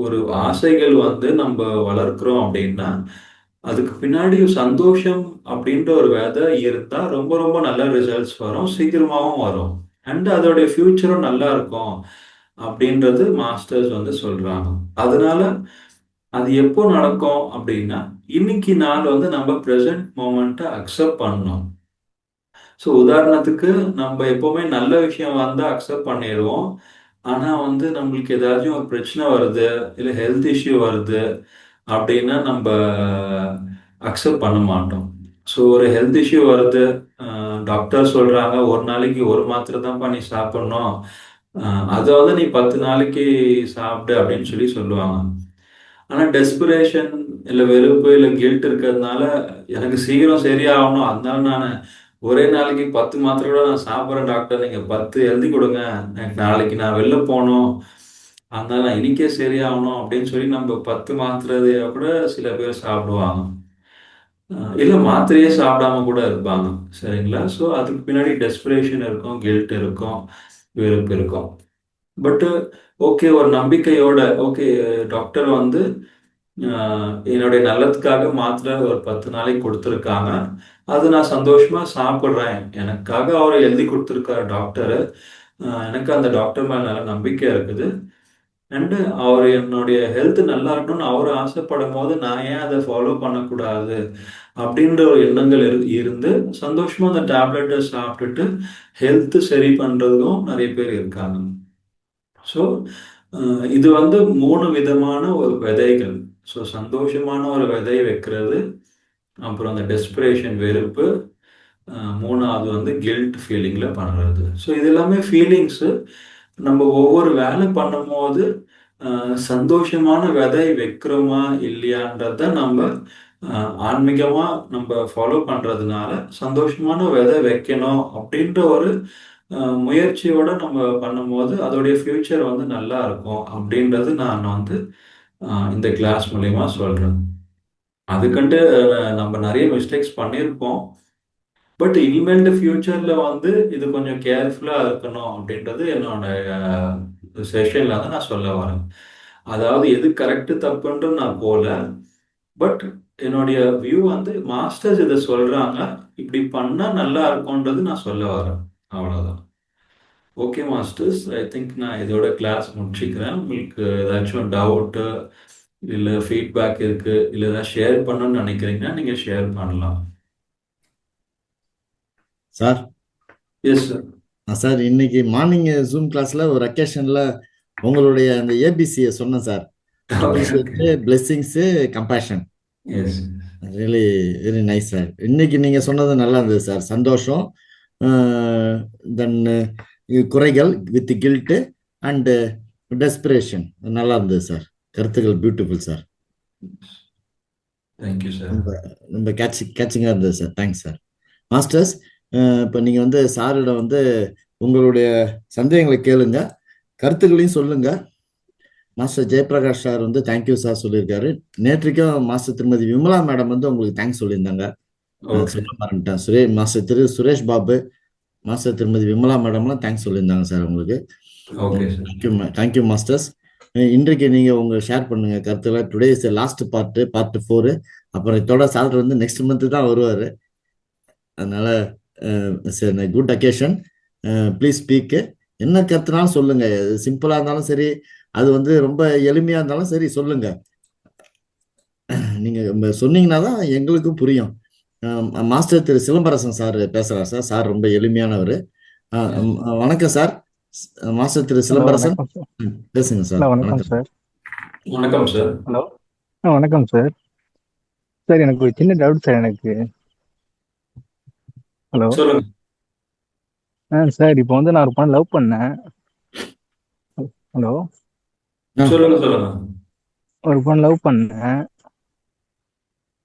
ஒரு ஆசைகள் வந்து நம்ம வளர்க்குறோம் அப்படின்னா அதுக்கு பின்னாடி சந்தோஷம் அப்படின்ற ஒரு விதை இருந்தா ரொம்ப ரொம்ப நல்ல ரிசல்ட்ஸ் வரும், சீக்கிரமாவும் வரும். அண்ட் அதோடைய ஃபியூச்சரும் நல்லா இருக்கும் அப்படின்றது மாஸ்டர்ஸ் வந்து சொல்றாங்க. அதனால அது எப்போ நடக்கும் அப்படின்னா இன்னைக்கு நாள் வந்து நம்ம ப்ரெசன்ட் மூமெண்ட்டை அக்செப்ட் பண்ணணும். ஸோ உதாரணத்துக்கு நம்ம எப்பவுமே நல்ல விஷயம் வந்தா அக்செப்ட் பண்ணிடுவோம். ஆனா வந்து நம்மளுக்கு ஏதாச்சும் ஒரு பிரச்சனை வருது, இல்லை ஹெல்த் இஷ்யூ வருது அப்படின்னா நம்ம அக்செப்ட் பண்ண மாட்டோம். ஸோ ஒரு ஹெல்த் இஷ்யூ வருது, டாக்டர் சொல்றாங்க ஒரு நாளைக்கு ஒரு மாத்திரை தான் பண்ணி சாப்பிடணும், அதை வந்து நீ 10 நாளைக்கு சாப்பிடு அப்படின்னு சொல்லி சொல்லுவாங்க. ஆனா டெஸ்பிரேஷன் இல்ல வெறுப்பு இல்ல கில்ட் இருக்கிறதுனால எனக்கு சீக்கிரம் சரியாகணும், அதனால நான் ஒரே நாளைக்கு 10 மாத்திரை கூட நான் சாப்பிட்றேன் டாக்டர், நீங்க 10 எழுதி கொடுங்க, எனக்கு நாளைக்கு நான் வெளில போகணும், அதனால நான் இன்னைக்கே சரியாகணும் அப்படின்னு சொல்லி நம்ம 10 மாத்திரைய கூட சில பேர் சாப்பிடுவாங்க. இல்ல மாத்திரையே சாப்பிடாம கூட இருப்பாங்க. சரிங்களா? ஸோ அதுக்கு பின்னாடி டெஸ்பிரேஷன் இருக்கும், கில்ட் இருக்கும், வெறுப்பு இருக்கும். பட் ஓகே, ஒரு நம்பிக்கையோட ஓகே, டாக்டர் வந்து என்னுடைய நல்லதுக்காக மாத்திரை ஒரு 10 நாளைக்கு கொடுத்துருக்காங்க, அது நான் சந்தோஷமா சாப்பிட்றேன். எனக்காக அவர் எழுதி கொடுத்துருக்காரு டாக்டரு. எனக்கு அந்த டாக்டர் மேல நல்ல நம்பிக்கை இருக்குது. அண்டு அவர் என்னுடைய ஹெல்த் நல்லா இருக்கணும்னு அவர் ஆசைப்படும் போது நான் ஏன் அதை ஃபாலோ பண்ணக்கூடாது அப்படின்ற ஒரு எண்ணங்கள் இருந்து சந்தோஷமா அந்த டேப்லெட்டை சாப்பிட்டுட்டு ஹெல்த் சரி பண்றதும் நிறைய பேர் இருக்காங்க. ஸோ இது வந்து 3 விதமான ஒரு விதைகள். ஸோ சந்தோஷமான ஒரு விதை வைக்கிறது, அப்புறம் அந்த டெஸ்பிரேஷன் வெறுப்பு, 3வது வந்து கில்ட் ஃபீலிங்ல பண்றது. ஸோ இது எல்லாமே ஃபீலிங்ஸு. நம்ம ஒவ்வொரு வேலை பண்ணும்போது சந்தோஷமான விதை வைக்கிறோமா இல்லையான்றத நம்ம ஆன்மீகமா நம்ம ஃபாலோ பண்றதுனால சந்தோஷமான விதை வைக்கணும் அப்படின்ற ஒரு முயற்சியோட நம்ம பண்ணும்போது அதோடைய ஃபியூச்சர் வந்து நல்லா இருக்கும் அப்படின்றது நான் வந்து இந்த கிளாஸ் மூலியமா சொல்றேன். அதுக்குன்ட்டு நம்ம நிறைய மிஸ்டேக்ஸ் பண்ணியிருப்போம். பட் இனிமேல் ஃபியூச்சர்ல வந்து இது கொஞ்சம் கேர்ஃபுல்லா இருக்கணும் அப்படின்றது என்னோட செஷன்ல வந்து நான் சொல்ல வரேன். அதாவது எது கரெக்ட் தப்புன்றது நான் போல, பட் என்னுடைய வியூ வந்து மாஸ்டர்ஸ் இதை சொல்றாங்க, இப்படி பண்ணா நல்லா இருக்கும்ன்றது நான் சொல்ல வரேன். அவ்வளவுதான். ஓகே மாஸ்டர்ஸ், ஐ திங்க் நான் இதோட கிளாஸ் முடிச்சுக்கிறேன். உங்களுக்கு ஏதாச்சும் டவுட்டு இல்லை ஃபீட்பேக் இருக்கு, இல்லை ஏதாவது ஷேர் பண்ணணும்னு நினைக்கிறீங்கன்னா நீங்க ஷேர் பண்ணலாம். Sir yes sir. சார் இன்னைக்கு மார்னிங் ஜூம் கிளாஸ்ல ஒரு அக்கேஷன்ல உங்களுடைய அந்த ஏபிசியை சொன்னேன் sir. Appreciate, blessings, compassion. Yes. Really very nice sir. இன்னைக்கு நீங்க சொன்னது நல்லா இருந்தது சார். சந்தோஷம், தென் குறைகள் வித் கில்ட்டு அண்ட் டெஸ்பிரேஷன் நல்லா இருந்தது சார். கருத்துக்கள் பியூட்டிஃபுல் சார். Thank you sir. ரொம்ப ரொம்ப கேட்சிங்காக இருந்தது சார். Thanks sir. மாஸ்டர்ஸ், இப்போ நீங்கள் வந்து சாரிடம் வந்து உங்களுடைய சந்தேகங்களை கேளுங்க, கருத்துக்களையும் சொல்லுங்க. மாஸ்டர் ஜெயபிரகாஷ் சார் வந்து தேங்க்யூ சார் சொல்லியிருக்காரு. நேற்றுக்கும் மாஸ்டர் திருமதி விமலா மேடம் வந்து உங்களுக்கு தேங்க்ஸ் சொல்லியிருந்தாங்க. சொல்ல மறந்துட்டேன். மாஸ்டர் சுரேஷ் பாபு, மாஸ்டர் திருமதி விமலா மேடம்லாம் தேங்க்ஸ் சொல்லியிருந்தாங்க சார் உங்களுக்கு. Thank you masters. இன்றைக்கு நீங்க உங்க ஷேர் பண்ணுங்க கருத்துக்களை. Today is last part 4. அப்புறம் இதோட சாலரி வந்து நெக்ஸ்ட் மந்த் தான் வருவாரு. அதனால குட் அக்கேஷன், ப்ளீஸ் ஸ்பீக். என்ன கருத்துனாலும் சொல்லுங்க. சிம்பிளா இருந்தாலும் சரி, அது வந்து ரொம்ப எளிமையா இருந்தாலும் சரி, சொல்லுங்க. நீங்க சொன்னீங்கன்னா தான் எங்களுக்கும் புரியும். மாஸ்டர் திரு சிலம்பரசன் சார் பேசுறாரு சார். சார் ரொம்ப எளிமையானவர். வணக்கம் சார். மாஸ்டர் திரு சிலம்பரசன் பேசுங்க சார். வணக்கம் சார். வணக்கம் சார். ஹலோ, வணக்கம் சார். சார் எனக்கு ஒரு சின்ன டவுட் சார். எனக்கு ஹலோ சார், இப்போ வந்து நான் ஒரு பொண்ணை லவ் பண்ணேன். ஹலோ, சொல்லுங்க. ஒரு பொண்ணை லவ் பண்ணேன்.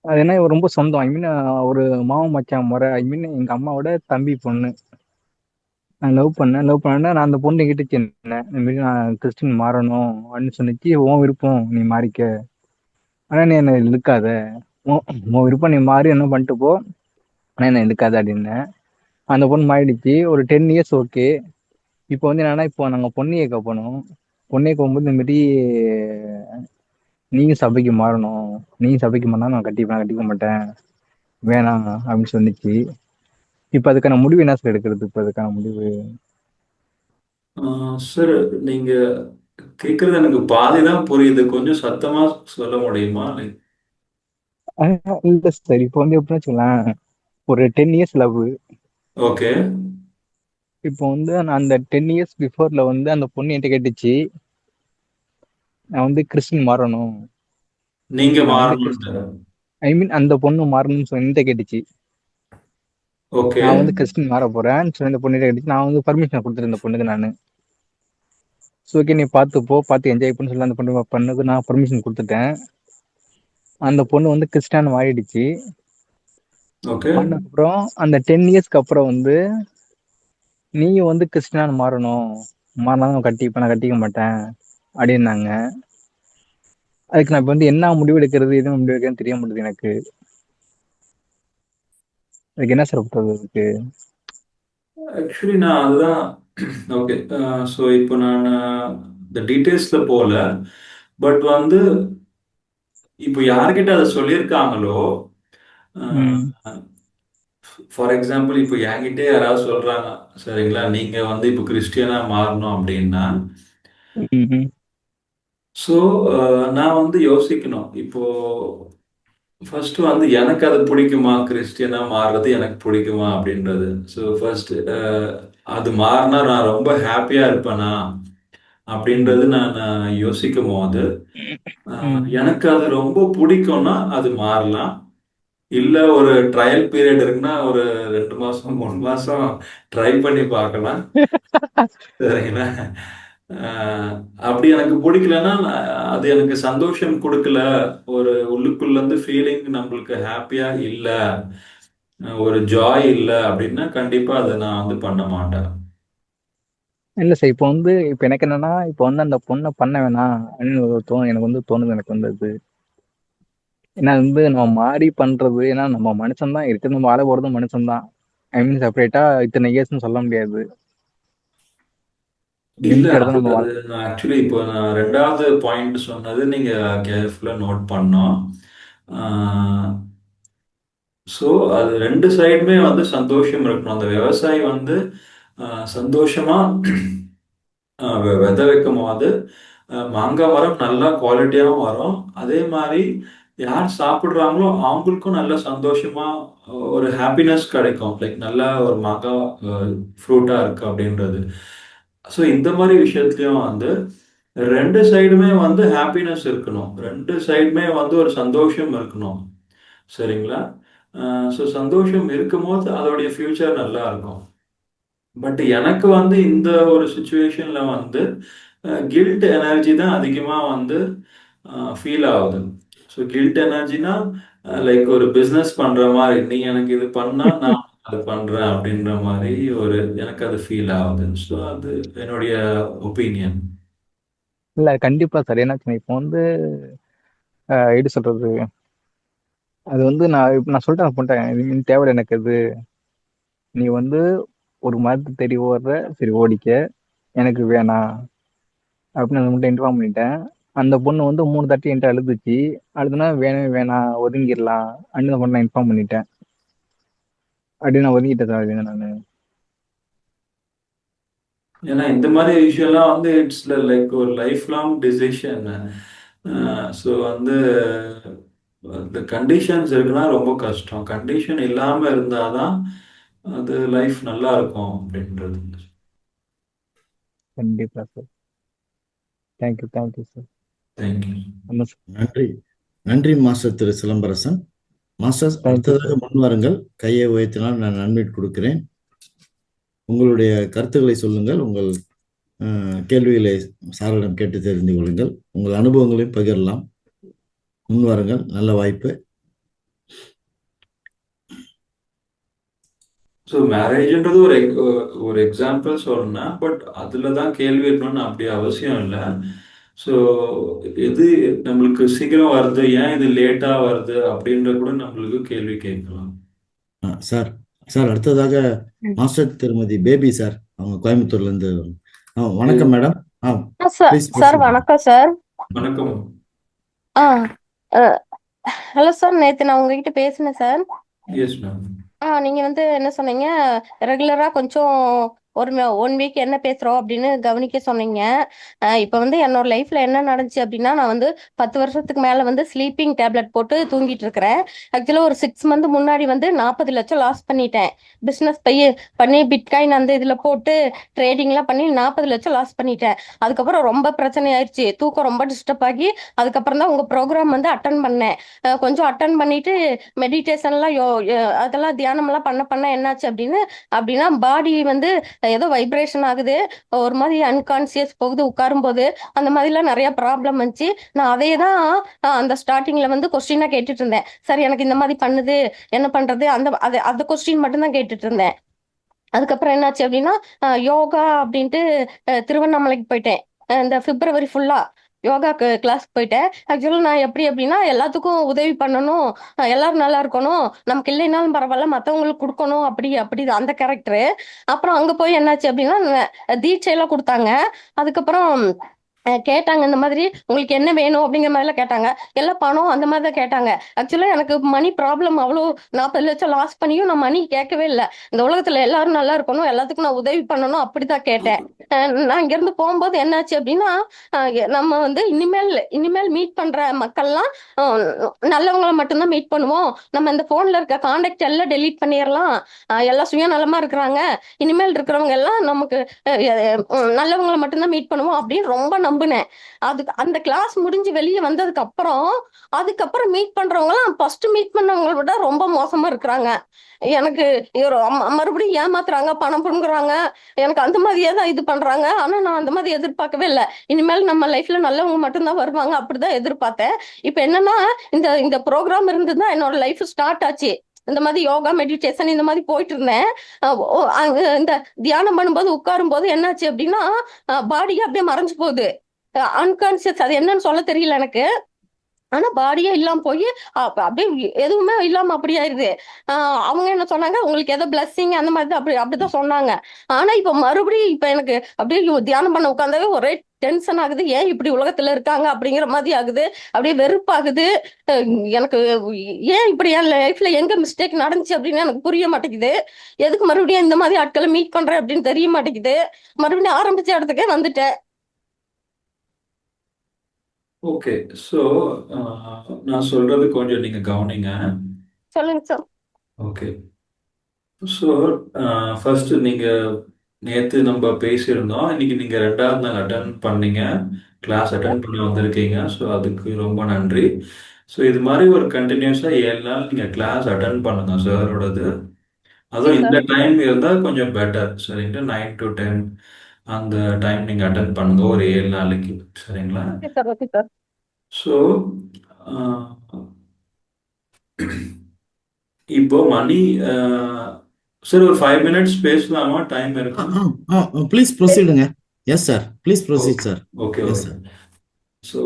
அது என்ன ரொம்ப சொந்தம். ஐ மீன் ஒரு மாமன் மச்சான் முறை. ஐ மீன் எங்க அம்மாவோட தம்பி பொண்ணு. நான் லவ் பண்ணேன்னா நான் அந்த பொண்ணு கிட்ட சொன்னேன், இந்த மாதிரி நான் கிறிஸ்டின் மாறணும் அப்படின்னு சொன்னிச்சு. உன் விருப்பம், நீ மாறிக்க, ஆனா நீ என்னை இழுக்காத. உன் விருப்பம், நீ மாறி என்ன பண்ணிட்டு போ, ஆனா என்ன இழுக்காத அப்படின்னேன். அந்த பொண்ணு மாறிடுச்சு. ஒரு 10 இயர்ஸ் ஓகே. இப்போ வந்து என்னன்னா, இப்போ நாங்கள் பொண்ணு கேட்க போனோம். பொண்ணு கேட்க போகும்போது இந்த மாதிரி நீயும் சபைக்கு மாறணும், நீயும் சபைக்கு மாறினா நான் கட்டிக்க மாட்டேன், வேணாம் அப்படின்னு சொன்னிச்சு. இப்போ அதுக்கான முடிவு என்ன சார் எடுக்கிறது? இப்போ அதுக்கான முடிவு சார், நீங்க கேக்குறது எனக்கு பாதிதான் புரியுது. கொஞ்சம் சத்தமா சொல்ல முடியுமா? இல்ல சார், இப்போ வந்து எப்படின்னு சொல்லலாம், ஒரு 10 இயர்ஸ் லவ். ஓகே. இப்போ வந்து அந்த 10 இயர்ஸ் பிஃபோர்ல வந்து அந்த பொண்ணு என்கிட்ட கேட்டுச்சு, நான் வந்து கிறிஸ்டின் மாறணும், நீங்க நான் வந்து மாறணும். ஐ மீன் அந்த பொண்ணு மாறணும்னு சொல்லி கேட்டுச்சு. ஓகே. நான் வந்து கிறிஸ்டின் மாற போறேன்னு சொல்லி இந்த பொண்ணு கேட்டுச்சு. நான் வந்து பர்மிஷன் கொடுத்துருந்தேன் இந்த பொண்ணுக்கு. நான் ஓகே, நீ பார்த்து என்ஜாய் பண்ணு சொல்லி அந்த பொண்ணுக்கு நான் பர்மிஷன் கொடுத்துட்டேன். அந்த பொண்ணு வந்து கிறிஸ்டியான் மாறிடுச்சு. ஓகே. அப்புறம் அந்த 10 இயர்ஸ்க்கு அப்புறம் வந்து நீயும் வந்து கிறிஸ்டியான் மாறணும், மாறினாலும் நான் கட்டிக்க மாட்டேன் அப்படின்னாங்க. அதுக்கு நான் இப்போ வந்து என்ன முடிவு எடுக்கிறது, எதுவும் முடிவு எடுக்கிறதுன்னு தெரிய மாட்டேது எனக்கு. அதுக்கு என்ன சார் பண்றது? அதுக்கு ஆக்சுவலி நான் அதுதான். ஓகே. ஸோ இப்போ நான் இந்த டீட்டெயில்ஸ்ல போல, பட் வந்து இப்போ யார்கிட்ட அதை சொல்லியிருக்காங்களோ ஃபார் எக்ஸாம்பிள் இப்போ என்கிட்டே யாராவது சொல்றாங்க, சரிங்களா, நீங்க வந்து இப்போ கிறிஸ்டியனா மாறணும் அப்படின்னா, ம். ஸோ நான் வந்து யோசிக்கணும். இப்போ ஃபர்ஸ்ட் வந்து எனக்கு அது பிடிக்குமா, கிறிஸ்டியனா மாறுறது எனக்கு பிடிக்குமா அப்படின்றது. ஸோ ஃபர்ஸ்ட் அது மாறினா நான் ரொம்ப ஹாப்பியா இருப்பேனா அப்படின்றது நான் யோசிக்கும் போது, ம். எனக்கு அது ரொம்ப பிடிக்கும்னா அது மாறலாம். இல்ல ஒரு ட்ரையல் பீரியட் இருக்குன்னா ஒரு 2 மாசம் 3 மாசம் ட்ரை பண்ணி பார்க்கலாம். சரிங்களா? அப்படி எனக்கு பிடிக்கலன்னா அது எனக்கு சந்தோஷம் கொடுக்கல, ஒரு உள்ளுக்குள்ள இருந்து ஃபீலிங் நம்மளுக்கு ஹாப்பியா இல்ல, ஒரு ஜாய் இல்ல அப்படின்னா கண்டிப்பா அதை நான் வந்து பண்ண மாட்டேன். இல்ல சார், இப்போ வந்து இப்போ எனக்கு என்னன்னா, இப்போ வந்து அந்த பொண்ணை பண்ண வேணாம் அப்படின்னு ஒரு எனக்கு வந்து தோணுது. எனக்கு வந்து அது ஏன்னா வந்து நம்ம மாறி பண்றது, ஏன்னா நம்ம மனுஷன் தான் இருக்கிறது, நம்ம வாழ போறதும் மனுஷன் தான். ஐ மீன் செப்பரேட்டா இத்தனை இயர்ஸ்னு சொல்ல முடியாது. இல்ல லிமிட்டட் தான் அது நம்ம அது நான் ஆக்சுவலி இப்போ நான் ரெண்டாவது பாயிண்ட் சொன்னது நீங்க கேர்ஃபுல்லா நோட் பண்ணோம். ஸோ அது ரெண்டு சைடுமே வந்து சந்தோஷம் இருக்கணும். அந்த விவசாயி வந்து சந்தோஷமா விதை வைக்கும் போது மாங்காய் மரம் நல்லா குவாலிட்டியாகவும் வரும். அதே மாதிரி யார் சாப்பிட்றாங்களோ அவங்களுக்கும் நல்ல சந்தோஷமா ஒரு ஹாப்பினஸ் கிடைக்கும். லைக் நல்ல ஒரு மாங்காய் ஃப்ரூட்டா இருக்கு அப்படின்றது. ஸோ இந்த மாதிரி விஷயத்துலயும் வந்து ரெண்டு சைடுமே வந்து ஹாப்பினஸ் இருக்கணும். ரெண்டு சைடுமே வந்து ஒரு சந்தோஷம் இருக்கணும். சரிங்களா? ஸோ சந்தோஷம் இருக்கும்போது அதோடைய ஃபியூச்சர் நல்லா இருக்கும். பட் எனக்கு வந்து இந்த ஒரு சுச்சுவேஷன்ல வந்து கில்ட் எனர்ஜி தான் அதிகமா வந்து ஃபீல் ஆகுது. ஸோ கில்ட் எனர்ஜினா லைக் ஒரு பிஸ்னஸ் பண்ற மாதிரி, நீ எனக்கு இது பண்ணா நான் அது பண்றேன் அப்படின்ற மாதிரி ஒரு எனக்கு அது ஃபீல் ஆகுது. ஸோ அது என்னுடைய ஒப்பீனியன். இல்ல கண்டிப்பா சார். ஏன்னாச்சுன்னா இப்போ வந்து எப்படி சொல்றது, அது வந்து நான் சொல்லிட்டேன் பண்ணிட்டேன், இது தேவையில்ல எனக்கு அது. நீ வந்து ஒரு மரத்தை தேடி ஓடுற, சரி ஓடிக்க, எனக்கு வேணாம் அப்படின்னு அந்த மட்டும் இன்ஃபார்ம் பண்ணிட்டேன். அந்த பொண்ணு வந்து 3 தட்டி என்கிட்ட அழுதுச்சு. அழுதுனா வேணவே வேணாம், ஒதுங்கிடலாம் அப்படின்னு அந்த பொண்ணு நான் இன்ஃபார்ம் பண்ணிட்டேன். அப்படின்னு நான் ஒதுங்கிட்டேன் சார் நான். ஏன்னா இந்த மாதிரி விஷயம்லாம் வந்து இட்ஸ் லைக் ஒரு லைஃப் லாங் டிசிஷன். ஸோ வந்து இந்த கண்டிஷன்ஸ் இருக்குன்னா ரொம்ப கஷ்டம். கண்டிஷன் இல்லாம இருந்தாதான் அது லைஃப் நல்லா இருக்கும் அப்படின்றது. கண்டிப்பா சார். Thank you sir. தேங்க்யூ. ஆமா சார். நன்றி. நன்றி மாஸ்டர் திரு சிலம்பரசன். மாஸ்டர்ஸ் தேங்க்யூ அடுத்ததாக சார். முன் வாருங்கள். கையை உயர்த்தினால் நான் அன்மியூட் கொடுக்கிறேன். உங்களுடைய கருத்துக்களை சொல்லுங்கள். உங்கள் கேள்விகளை சாரிடம் கேட்டு தெரிந்து கொள்ளுங்கள். உங்கள் அனுபவங்களையும் பகிரலாம். முன் வாருங்கள். நல்ல வாய்ப்பு. ஸோ மேரேஜ்ன்றது ஒரு எக்ஸாம்பிள் சொல்லணும். பட் அதில் தான் கேள்வி இருக்கணும்னு அப்படி அவசியம் இல்லை. ஸோ எது நம்மளுக்கு சீக்கிரம் வருது, ஏன் இது லேட்டாக வருது அப்படின்ற கூட நம்மளுக்கு கேள்வி கேட்கலாம். சார் சார் அடுத்ததாக மாஸ்டர் திருமதி பேபி சார், அவங்க கோயம்புத்தூர்ல இருந்து. வணக்கம் மேடம். சார் ப்ளீஸ் சார் வணக்கம் சார். வணக்கம். ஆ ஹலோ சார், நேற்று நான் உங்ககிட்ட பேசினேன் சார். Yes ma'am. நீங்க வந்து என்ன சொன்னீங்க, ரெகுலரா கொஞ்சம் ஒரு 1 வீக் என்ன பேசுறோம் அப்படின்னு கவனிக்க சொன்னீங்க. இப்போ வந்து என்னோட லைஃப்ல என்ன நடந்துச்சு அப்படின்னா, நான் வந்து 10 வருஷத்துக்கு மேல வந்து ஸ்லீப்பிங் டேப்லெட் போட்டு தூங்கிட்டு இருக்கிறேன். ஆக்சுவலா ஒரு 6 மந்த் முன்னாடி வந்து 40 லட்சம் லாஸ் பண்ணிட்டேன். பிசினஸ் பண்ணி பிட்காயின் அந்த இதுல போட்டு ட்ரேடிங்லாம் பண்ணி 40 லட்சம் லாஸ் பண்ணிட்டேன். அதுக்கப்புறம் ரொம்ப பிரச்சனை ஆயிடுச்சு, தூக்கம் ரொம்ப டிஸ்டர்ப் ஆகி அதுக்கப்புறம் தான் உங்க ப்ரோக்ராம் வந்து அட்டன் பண்ணேன். கொஞ்சம் அட்டன் பண்ணிட்டு மெடிடேஷன்லாம் அதெல்லாம் தியானம்லாம் பண்ண என்னாச்சு அப்படின்னா பாடி வந்து ஏதோ வைப்ரேஷன் ஆகுது, ஒரு மாதிரி அன்கான்சியஸ் போகுது உட்காரும் போது, அந்த மாதிரிலாம் நிறைய ப்ராப்ளம் வந்துச்சு. நான் அதே தான் அந்த ஸ்டார்டிங்ல வந்து கொஸ்டினா கேட்டுட்டு இருந்தேன். சரி எனக்கு இந்த மாதிரி பண்ணுது, என்ன பண்றது, அந்த கொஸ்டின் மட்டும் தான் கேட்டுட்டு இருந்தேன். அதுக்கப்புறம் என்னாச்சு அப்படின்னா, யோகா அப்படின்ட்டு திருவண்ணாமலைக்கு போயிட்டேன். இந்த பிப்ரவரி ஃபுல்லா யோகா கிளாஸ் போயிட்டேன். ஆக்சுவலாக நான் எப்படி அப்படின்னா, எல்லாத்துக்கும் உதவி பண்ணணும், எல்லாரும் நல்லா இருக்கணும், நமக்கு இல்லைனாலும் பரவாயில்ல மற்றவங்களுக்கு கொடுக்கணும், அப்படி அந்த கேரக்டரு. அப்புறம் அங்கே போய் என்னாச்சு அப்படின்னா, தீட்சையெல்லாம் கொடுத்தாங்க. அதுக்கப்புறம் கேட்டாங்க இந்த மாதிரி உங்களுக்கு என்ன வேணும் அப்படிங்கிற மாதிரிலாம் கேட்டாங்க. எல்லாம் பணம் அந்த மாதிரி தான் கேட்டாங்க. ஆக்சுவலா எனக்கு மணி ப்ராப்ளம் அவ்வளோ 40 லட்சம் லாஸ் பண்ணியும் நான் மணி கேட்கவே இல்ல. இந்த உலகத்துல எல்லாரும் நல்லா இருக்கணும், எல்லாத்துக்கும் நான் உதவி பண்ணணும் அப்படிதான் கேட்டேன். நான் இங்கிருந்து போகும்போது என்னாச்சு அப்படின்னா, நம்ம வந்து இனிமேல் இனிமேல் மீட் பண்ற மக்கள்லாம் நல்லவங்களை மட்டும்தான் மீட் பண்ணுவோம். நம்ம இந்த போன்ல இருக்க கான்டாக்ட் எல்லாம் டெலீட் பண்ணிடலாம். எல்லாம் சுயநலமா இருக்கிறாங்க. இனிமேல் இருக்கிறவங்க எல்லாம் நமக்கு நல்லவங்களை மட்டும்தான் மீட் பண்ணுவோம் அப்படின்னு ரொம்ப நம்பினேன். அதுக்கு அந்த கிளாஸ் முடிஞ்சு வெளியே வந்ததுக்கு அப்புறம் அதுக்கப்புறம் மீட் பண்றவங்கலாம் ஃபர்ஸ்ட் மீட் பண்ணவங்களை விட ரொம்ப மோசமா இருக்கிறாங்க. எனக்கு மறுபடியும் ஏமாத்துறாங்க, பணம் புடுங்குறாங்க. எனக்கு அந்த மாதிரியே தான் இது பண்றாங்க. ஆனா நான் அந்த மாதிரி எதிர்பார்க்கவே இல்லை. இனிமேல் நம்ம லைஃப்ல நல்லவங்க மட்டும்தான் வருவாங்க அப்படிதான் எதிர்பார்த்தேன். இப்ப என்னன்னா இந்த இந்த ப்ரோக்ராம் இருந்துதான் என்னோட லைஃப் ஸ்டார்ட் ஆச்சு. இந்த மாதிரி யோகா மெடிடேஷன் இந்த மாதிரி போயிட்டு இருந்தேன். இந்த தியானம் பண்ணும்போது உட்காரும் போது என்னாச்சு அப்படின்னா பாடியே அப்படியே மறைஞ்சு போகுது. அன்கான்சியஸ், அது என்னன்னு சொல்ல தெரியல எனக்கு. ஆனா பாடியே இல்லாம போய் அப்படியே எதுவுமே இல்லாம அப்படி ஆயிருது. அவங்க என்ன சொன்னாங்க, உங்களுக்கு ஏதோ பிளஸ்ஸிங் அந்த மாதிரி தான் அப்படிதான் சொன்னாங்க. ஆனா இப்ப மறுபடியும் இப்ப எனக்கு அப்படியே தியானம் பண்ண உட்காந்தாவே ஒரே டென்ஷன் ஆகுது. ஏன் இப்படி உலகத்துல இருக்காங்க அப்படிங்கிற மாதிரி ஆகுது. அப்படியே வெறுப்பாகுது. எனக்கு ஏன் இப்படி என் லைஃப்ல எங்க மிஸ்டேக் நடந்துச்சு அப்படின்னு எனக்கு புரிய மாட்டேங்குது. எதுக்கு மறுபடியும் இந்த மாதிரி ஆட்களை மீட் பண்றேன் அப்படின்னு தெரிய மாட்டேங்குது. மறுபடியும் ஆரம்பிச்ச இடத்துக்கே வந்துட்டேன். ஓகே. ஸோ நான் சொல்றது கொஞ்சம் நீங்க கவனிங்க. சொல்லுங்க சார். ஓகே. ஸோ ஃபர்ஸ்ட் நீங்க நேற்று நம்ம பேசியிருந்தோம். இன்னைக்கு நீங்க 2வது நாள் அட்டன் பண்ணீங்க, கிளாஸ் அட்டன் பண்ண வந்திருக்கீங்க. ஸோ அதுக்கு ரொம்ப நன்றி. ஸோ இது மாதிரி ஒரு கண்டினியூஸாக 7 நாள் நீங்கள் கிளாஸ் அட்டன் பண்ணுங்க சாரோடது. அதுவும் இந்த டைம் இருந்தால் கொஞ்சம் பெட்டர். சரிங்களா? 9 to 10 அந்த டைம் நீங்கள் அட்டன் பண்ணுங்க ஒரு 7 நாளைக்கு. சரிங்களா? Okay sir. Okay sir. So இப்போ மணி சார் ஒரு 5 minutes பேசலாமா? டைம் இருக்கு? ப்ளீஸ் ப்ரொசீடுங்க. Yes sir, please proceed sir. Okay yes okay. Sir. So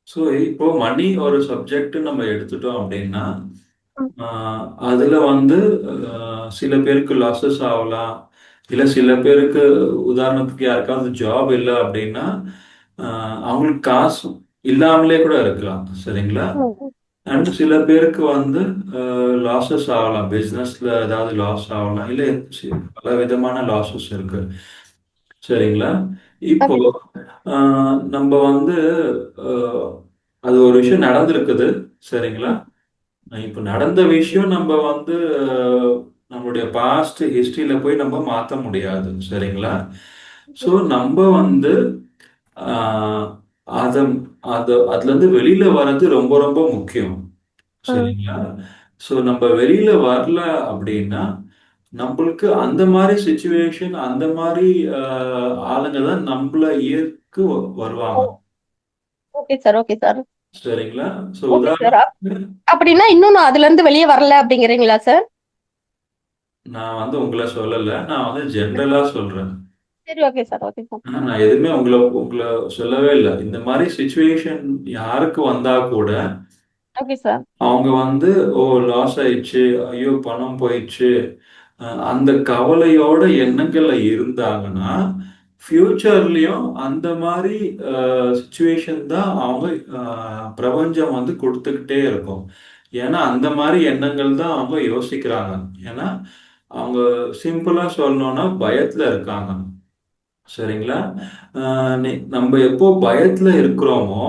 so இப்போ மணி ஒரு சப்ஜெக்ட் நம்ம எடுத்துட்டோம் அப்படின்னா அதுல வந்து சில பேருக்கு லாஸஸ் ஆகலாம். இல்லை சில பேருக்கு உதாரணத்துக்கு யாருக்காவது ஜாப் இல்லை அப்படின்னா அவங்களுக்கு காசு இல்லாமலே கூட இருக்கலாம். சரிங்களா? அண்ட் சில பேருக்கு வந்து லாஸஸ் ஆகலாம், பிஸ்னஸ்ல ஏதாவது லாஸ் ஆகலாம், இல்லை பல விதமான லாஸஸ் இருக்கு. சரிங்களா? இப்போ நம்ம வந்து அது ஒரு விஷயம் நடந்திருக்குது. சரிங்களா? இப்போ நடந்த விஷயம் நம்ம வந்து நம்மளுடைய பாஸ்ட் ஹிஸ்டரியில போய் நம்ம மாற்ற முடியாது. சரிங்களா? ஸோ நம்ம வந்து அதை அதுல இருந்து வெளியில வர்றது ரொம்ப ரொம்ப முக்கியம். சரிங்களா? ஸோ நம்ம வெளியில வரல அப்படின்னா நம்மளுக்கு அந்த மாதிரி சுச்சுவேஷன், அந்த மாதிரி ஆளுங்க தான் நம்மள ஈர்க்கு வருவாங்க. Okay sir. Okay sir. சரிங்களா? So okay sir. உதாரணத்துக்கு அப்படின்னா இன்னும் நான் அதுல இருந்து வெளியே வரல அப்படிங்கிறீங்களா சார்? நான் வந்து உங்களை சொல்லல, நான் வந்து ஜென்ரலா சொல்றேன். சரி. Okay sir. Okay sir. நான் எதுவுமே உங்களை உங்களை சொல்லவே இல்லை. இந்த மாதிரி சுச்சுவேஷன் யாருக்கு வந்தா கூட ஓகே சார். அவங்க வந்து ஓ லாஸ் ஆயிடுச்சு, ஐயோ பணம் போயிடுச்சு, அந்த கவலையோட எண்ணங்கள்ல இருந்தாங்கன்னா ஃபியூச்சர்லயும் அந்த மாதிரி சுச்சுவேஷன் தான் அவங்க பிரபஞ்சம் வந்து கொடுத்துக்கிட்டே இருக்கும். ஏன்னா அந்த மாதிரி எண்ணங்கள் தான் அவங்க யோசிக்கிறாங்க. ஏன்னா அவங்க சிம்பிளா சொல்லணும்னா பயத்துல இருக்காங்க. சரிங்களா? நம்ம எப்போ பயத்துல இருக்கிறோமோ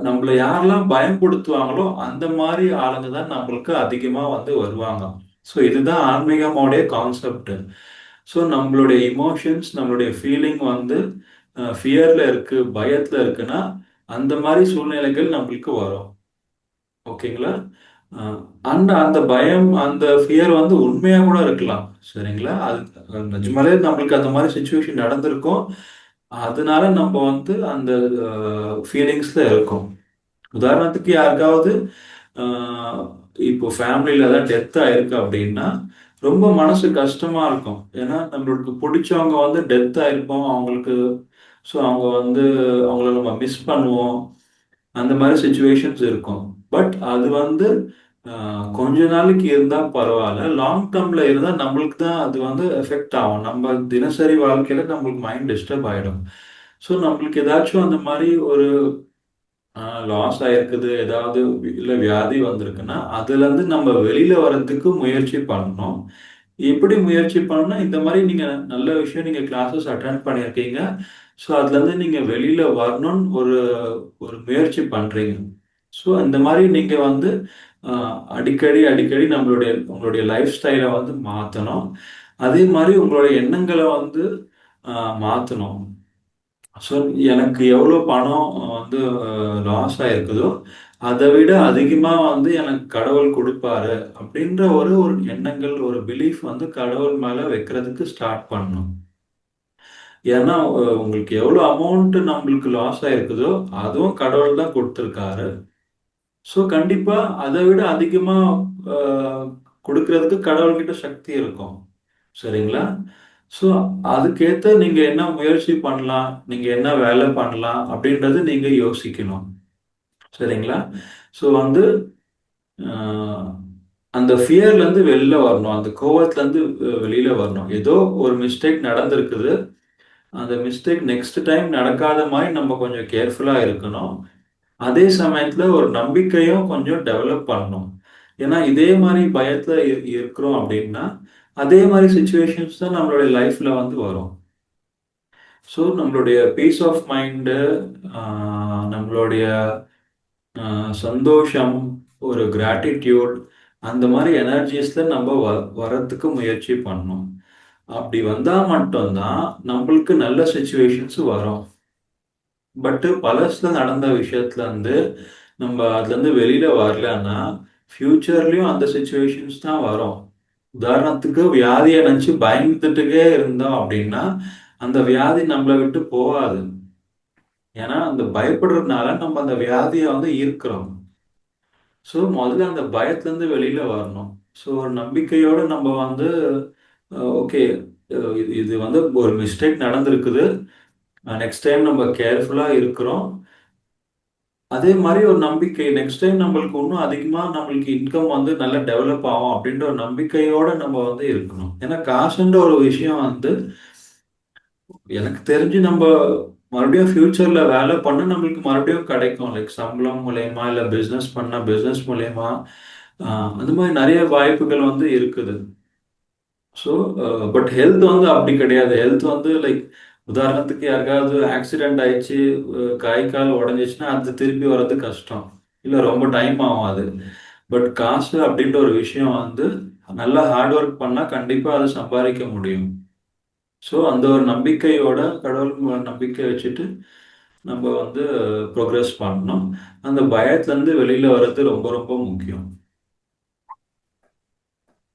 நம்மளை யாரெல்லாம் பயன்படுத்துவாங்களோ அந்த மாதிரி ஆளுங்க தான் நம்மளுக்கு அதிகமா வந்து வருவாங்க. ஸோ இதுதான் ஆன்மீகமோடைய கான்செப்ட். ஸோ நம்மளுடைய இமோஷன்ஸ், நம்மளுடைய ஃபீலிங் வந்து ஃபியர்ல இருக்கு, பயத்துல இருக்குன்னா அந்த மாதிரி சூழ்நிலைகள் நம்மளுக்கு வரும். ஓகேங்களா? அந்த பயம், அந்த ஃபியர் வந்து உண்மையா கூட இருக்கலாம். சரிங்களா? அது நிஜமாலே நம்மளுக்கு அந்த மாதிரி சுச்சுவேஷன் நடந்திருக்கும். அதனால நம்ம வந்து அந்த ஃபீலிங்ஸ்ல இருக்கோம். உதாரணத்துக்கு யாருக்காவது இப்போ ஃபேமிலியில ஏதாவது டெத் ஆயிருக்கு அப்படின்னா ரொம்ப மனசு கஷ்டமா இருக்கும். ஏன்னா நம்மளுக்கு பிடிச்சவங்க வந்து டெத் ஆயிருப்போம் அவங்களுக்கு. ஸோ அவங்க வந்து அவங்கள நம்ம மிஸ் பண்ணுவோம். அந்த மாதிரி சுச்சுவேஷன்ஸ் இருக்கும். பட் அது வந்து கொஞ்ச நாளைக்கு இருந்தா பரவாயில்ல. லாங் டேர்ம்ல இருந்தா நம்மளுக்கு தான் அது வந்து எஃபெக்ட் ஆகும். நம்ம தினசரி வாழ்க்கையில நம்மளுக்கு மைண்ட் டிஸ்டர்ப் ஆயிடும். ஸோ நம்மளுக்கு ஏதாச்சும் அந்த மாதிரி ஒரு லாஸ் ஆயிருக்குது, ஏதாவது இல்லை வியாதி வந்திருக்குன்னா அதுலேருந்து நம்ம வெளியில வர்றதுக்கு முயற்சி பண்ணணும். எப்படி முயற்சி பண்ணணும்னா, இந்த மாதிரி நீங்க நல்ல விஷயம், நீங்க கிளாஸஸ் அட்டென்ட் பண்ணியிருக்கீங்க. ஸோ அதுலேருந்து நீங்க வெளியில வரணும்னு ஒரு ஒரு முயற்சி பண்றீங்க. ஸோ இந்த மாதிரி நீங்க வந்து அடிக்கடி அடிக்கடி உங்களுடைய லைஃப் ஸ்டைலை வந்து மாற்றணும். அதே மாதிரி உங்களுடைய எண்ணங்களை வந்து மாற்றணும். ஸோ எனக்கு எவ்வளோ பணம் வந்து லாஸ் ஆயிருக்குதோ அதை விட அதிகமாக வந்து எனக்கு கடவுள் கொடுப்பாரு அப்படின்ற ஒரு ஒரு எண்ணங்கள், ஒரு பிலீஃப் வந்து கடவுள் மேலே வைக்கிறதுக்கு ஸ்டார்ட் பண்ணணும். ஏன்னா உங்களுக்கு எவ்வளோ அமௌண்ட் நம்மளுக்கு லாஸ் ஆயிருக்குதோ அதுவும் கடவுள் தான் கொடுத்துருக்காரு. ஸோ கண்டிப்பா அதை விட அதிகமா கொடுக்கறதுக்கு கடவுள்கிட்ட சக்தி இருக்கும். சரிங்களா? ஸோ அதுக்கேற்ற நீங்க என்ன முயற்சி பண்ணலாம், நீங்க என்ன வேலை பண்ணலாம் அப்படின்றது நீங்க யோசிக்கணும். சரிங்களா? ஸோ வந்து அந்த ஃபியர்ல இருந்து வெளில வரணும், அந்த கோவத்துல இருந்து வெளியில வரணும். ஏதோ ஒரு மிஸ்டேக் நடந்திருக்குது, அந்த மிஸ்டேக் நெக்ஸ்ட் டைம் நடக்காத மாதிரி நம்ம கொஞ்சம் கேர்ஃபுல்லா இருக்கணும். அதே சமயத்துல ஒரு நம்பிக்கையும் கொஞ்சம் டெவலப் பண்ணணும். ஏன்னா இதே மாதிரி பயத்துல இருக்கிறோம் அப்படின்னா அதே மாதிரி சுச்சுவேஷன்ஸ் தான் நம்மளுடைய லைஃப்ல வந்து வரும். ஸோ நம்மளுடைய பீஸ் ஆஃப் மைண்டு, நம்மளுடைய சந்தோஷம், ஒரு கிராட்டிடியூட், அந்த மாதிரி எனர்ஜிஸ்ல நம்ம வரத்துக்கு முயற்சி பண்ணணும். அப்படி வந்தா மட்டும்தான் நம்மளுக்கு நல்ல சுச்சுவேஷன்ஸ் வரும். பட்டு பழசுல நடந்த விஷயத்துல இருந்து நம்ம அதுல இருந்து வெளியில வரலன்னா ஃபியூச்சர்லயும் அந்த சுச்சுவேஷன்ஸ் தான் வரும். உதாரணத்துக்கு வியாதியை நினைச்சு பயந்துட்டுக்கே இருந்தோம் அப்படின்னா அந்த வியாதி நம்மளை விட்டு போகாது. ஏன்னா அந்த பயப்படுறதுனால நம்ம அந்த வியாதியை வந்து ஈர்க்கிறோம். ஸோ முதல்ல அந்த பயத்துல இருந்து வெளியில வரணும். ஸோ ஒரு நம்பிக்கையோட நம்ம வந்து ஓகே, இது வந்து ஒரு மிஸ்டேக் நடந்திருக்குது, நெக்ஸ்ட் டைம் நம்ம கேர்ஃபுல்லா இருக்கிறோம். அதே மாதிரி ஒரு நம்பிக்கை, நெக்ஸ்ட் டைம் நம்மளுக்கு இன்னும் அதிகமாக நம்மளுக்கு இன்கம் வந்து நல்லா டெவலப் ஆகும் அப்படின்ற ஒரு நம்பிக்கையோட நம்ம வந்து இருக்கணும். ஏன்னா காசுன்ற ஒரு விஷயம் வந்து எனக்கு தெரிஞ்சு நம்ம மறுபடியும் ஃபியூச்சர்ல வேலை பண்ண நம்மளுக்கு மறுபடியும் கிடைக்கும். லைக் சம்பளம் மூலயமா, இல்லை பிஸ்னஸ் பண்ண பிஸ்னஸ் மூலயமா, அந்த மாதிரி நிறைய வாய்ப்புகள் வந்து இருக்குது. ஸோ பட் ஹெல்த் வந்து அப்படி கிடையாது. ஹெல்த் வந்து லைக் உதாரணத்துக்கு யாருக்காவது ஆக்சிடென்ட் ஆயிடுச்சு, கை கால் உடஞ்சிச்சுன்னா அது திருப்பி வர்றது கஷ்டம், இல்லை ரொம்ப டைம் ஆகும் அது. பட் காசு அப்படின்ற ஒரு விஷயம் வந்து நல்லா ஹார்ட் ஒர்க் பண்ணால் கண்டிப்பாக அதை சம்பாதிக்க முடியும். ஸோ அந்த ஒரு நம்பிக்கையோட, கடவுள் நம்பிக்கை வச்சுட்டு நம்ம வந்து ப்ரோக்ரஸ் பண்ணணும். அந்த பயத்துலேருந்து வெளியில் வர்றது ரொம்ப ரொம்ப முக்கியம்.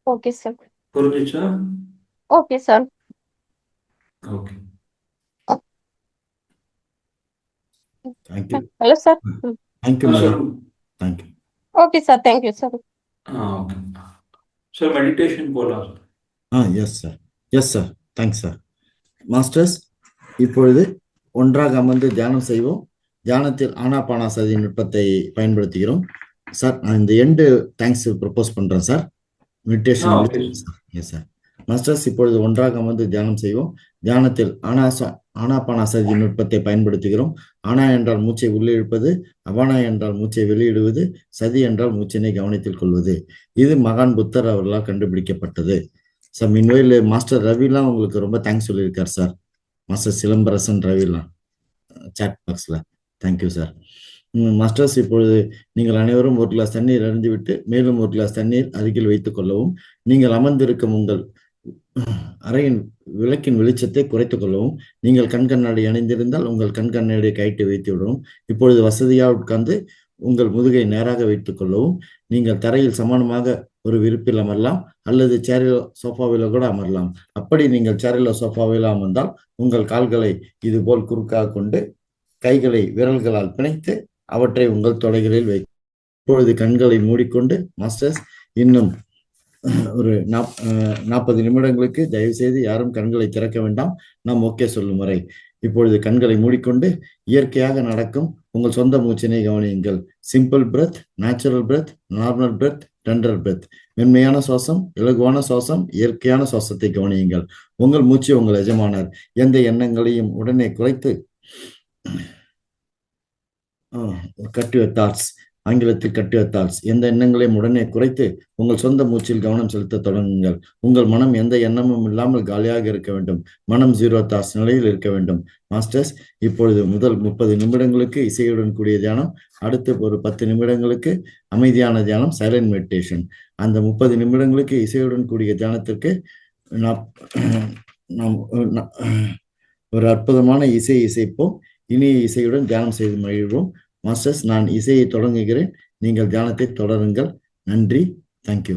Okay sir. புரிஞ்சுச்சா? Okay sir. Okay, thank you. Hello sir. Thank you madam. Thank you. Okay sir, thank you sir. Okay sir, meditation போகலாம் sir. Yes sir, yes sir, thanks sir. Masters, இப்பொழுது ஒன்றாக அமர்ந்து தியானம் செய்வோம். தியானத்தில் ஆனாபானாசதி நுட்பத்தை பயன்படுத்துகிறோம். சார், நான் இந்த எண்டு தேங்க்ஸ் ப்ரப்போஸ் பண்றேன் sir. Meditation. Yes sir. Masters, இப்பொழுது ஒன்றாக அமர்ந்து தியானம் செய்வோம். தியானத்தில் ஆனாபானாசதி நுட்பத்தை பயன்படுத்துகிறோம். ஆனா என்றால் மூச்சை உள்ளே இழுப்பது, அபானா என்றால் மூச்சை வெளியிடுவது, சதி என்றால் மூச்சினை கவனத்தில் கொள்வது. இது மகான் புத்தர் அவர்களால் கண்டுபிடிக்கப்பட்டது. சார், மீன்வேல் மாஸ்டர் ரவிலாம் உங்களுக்கு ரொம்ப தேங்க்ஸ் சொல்லியிருக்கார் சார். மாஸ்டர் சிலம்பரசன் ரவிலாம் சாட் பாக்ஸில் தேங்க்யூ சார். மாஸ்டர்ஸ், இப்பொழுது நீங்கள் அனைவரும் ஒரு கிளாஸ் தண்ணீர் அருந்திவிட்டு மேலும் ஒரு கிளாஸ் தண்ணீர் அருகில் வைத்துக் கொள்ளவும். நீங்கள் அமர்ந்திருக்கும் உங்கள் அறையின் விளக்கின் வெளிச்சத்தை குறைத்துக் கொள்ளவும். நீங்கள் கண்கண்ணாடி அணிந்திருந்தால் உங்கள் கண்கண்ணாடியை கைட்டு வைத்து விடவும். இப்பொழுது வசதியாக உட்கார்ந்து உங்கள் முதுகை நேராக வைத்துக் கொள்ளவும். நீங்கள் தரையில் சமானமாக ஒரு விரிப்பில் அமரலாம், அல்லது சேரிலோ சோஃபாவிலோ கூட அமரலாம். அப்படி நீங்கள் சேரிலோ சோஃபாவிலோ அமர்ந்தால் உங்கள் கால்களை இது போல் குறுக்காக கொண்டு கைகளை விரல்களால் பிணைத்து அவற்றை உங்கள் தொடைகளில் வை. இப்பொழுது கண்களை மூடிக்கொண்டு மாஸ்டர்ஸ் இன்னும் ஒரு 40 நிமிடங்களுக்கு தயவு செய்து யாரும் கண்களை திறக்க வேண்டாம். நாம் ஓகே சொல்லும் வரை இப்பொழுது கண்களை மூடிக்கொண்டு இயற்கையாக நடக்கும் உங்கள் சொந்த மூச்சினை கவனியுங்கள். Simple breath, natural breath, normal breath, tender breath. மென்மையான சுவாசம், இலகுவான சுவாசம், இயற்கையான சுவாசத்தை கவனியுங்கள். உங்கள் மூச்சு உங்கள் எஜமானர். எந்த எண்ணங்களையும் உடனே குறைத்து கட் யுவர் தாட்ஸ், ஆங்கிலத்தில் கட் யுவர் தாட்ஸ், எந்த எண்ணங்களையும் உடனே குறைத்து உங்கள் சொந்த மூச்சில் கவனம் செலுத்த தொடங்குங்கள். உங்கள் மனம் எந்த எண்ணமும் இல்லாமல் காலியாக இருக்க வேண்டும். மனம் 0 தாட்ஸ் நிலையில் இருக்க வேண்டும். மாஸ்டர்ஸ், இப்பொழுது முதல் 30 நிமிடங்களுக்கு இசையுடன் கூடிய தியானம், அடுத்து ஒரு 10 நிமிடங்களுக்கு அமைதியான தியானம், சைலண்ட் மெடிடேஷன். அந்த 30 நிமிடங்களுக்கு இசையுடன் கூடிய தியானத்திற்கு நாம் ஒரு அற்புதமான இசைப்போம். இனிய இசையுடன் தியானம் செய்து மகிழ்வோம். மாஸ்டர்ஸ், நான் இசையை தொடங்குகிறேன். நீங்கள் தியானத்தை தொடருங்கள். நன்றி. தேங்க்யூ.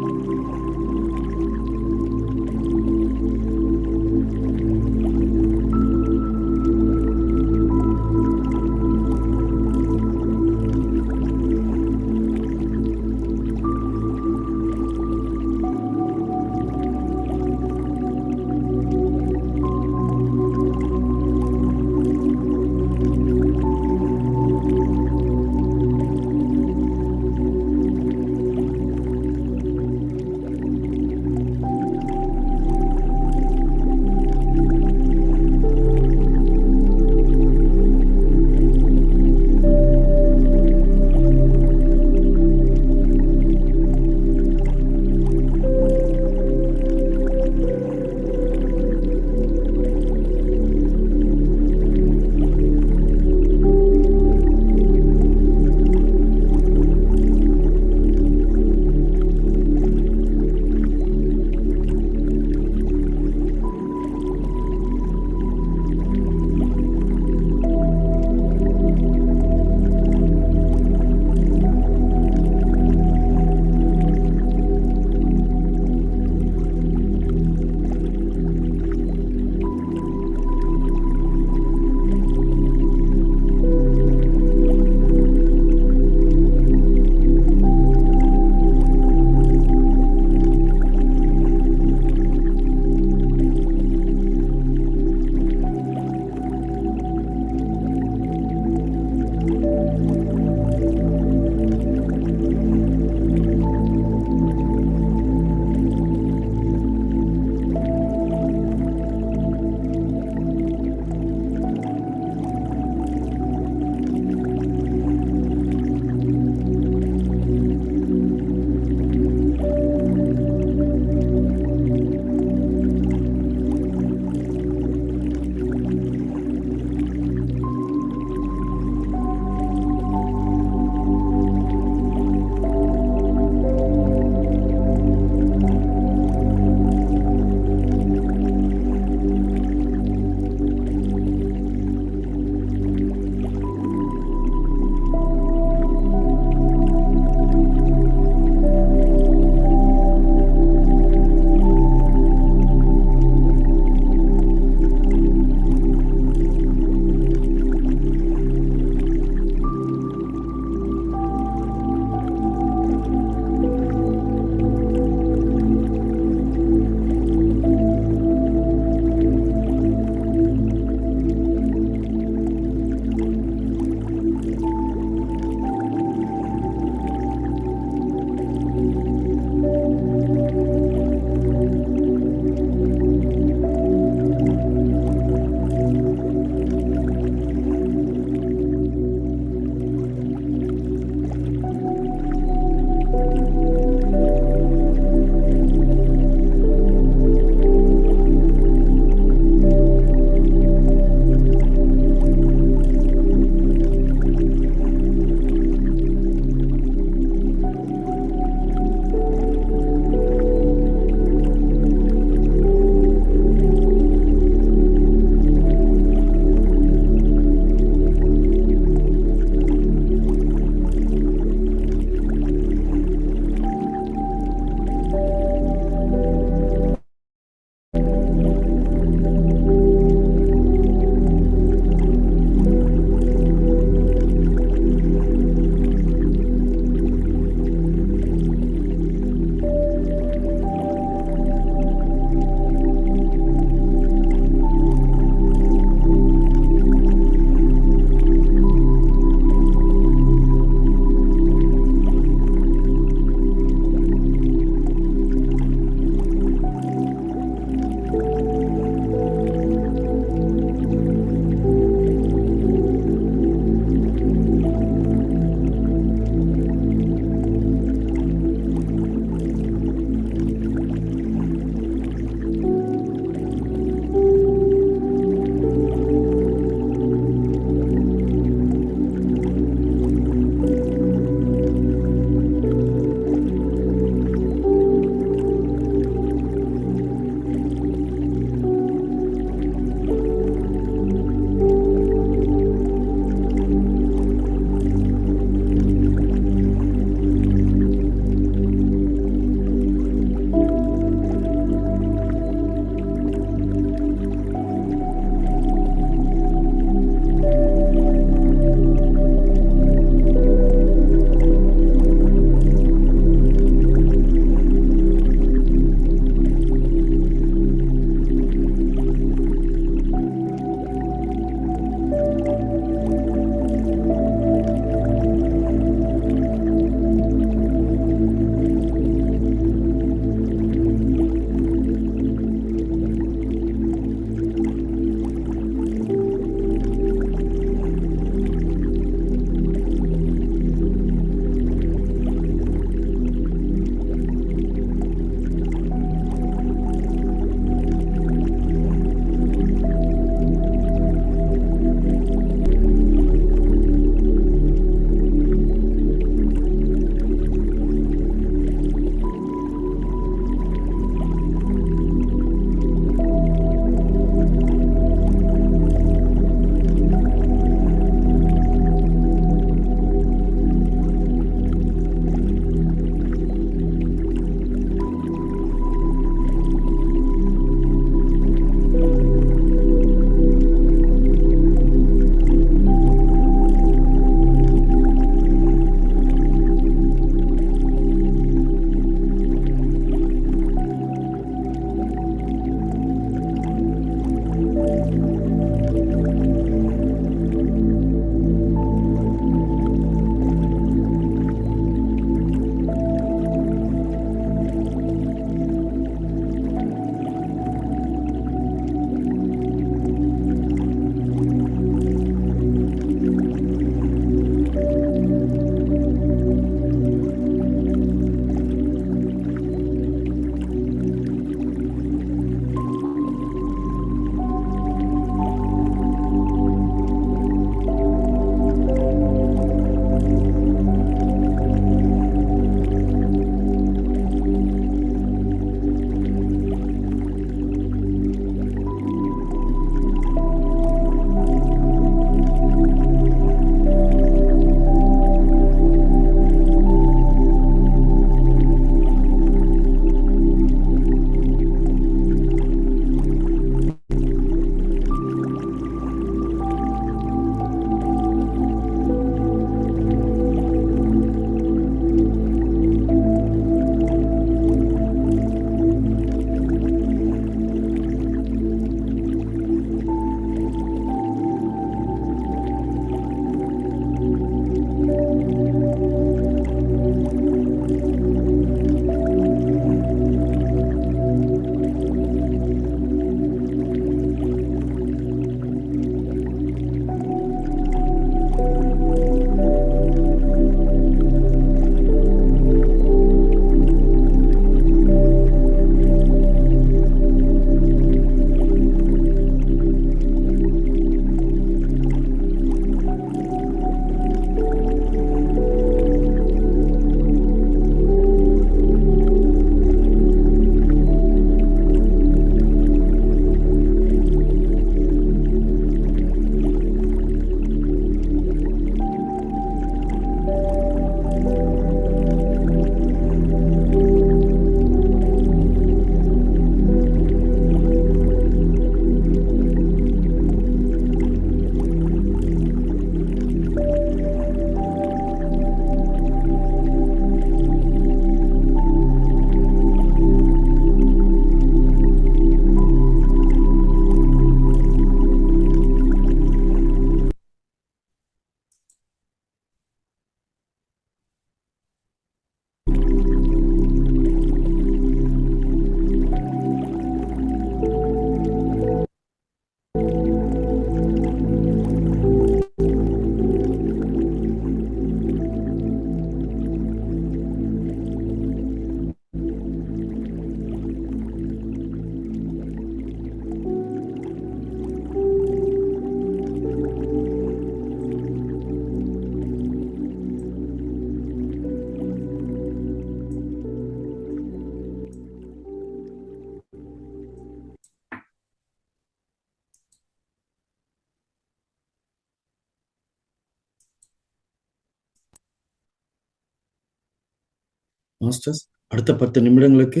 மாஸ்டர்ஸ், அடுத்த 10 நிமிடங்களுக்கு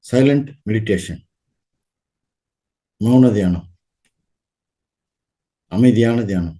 சைலண்ட் மெடிடேஷன், மௌன தியானம், அமைதியான தியானம்.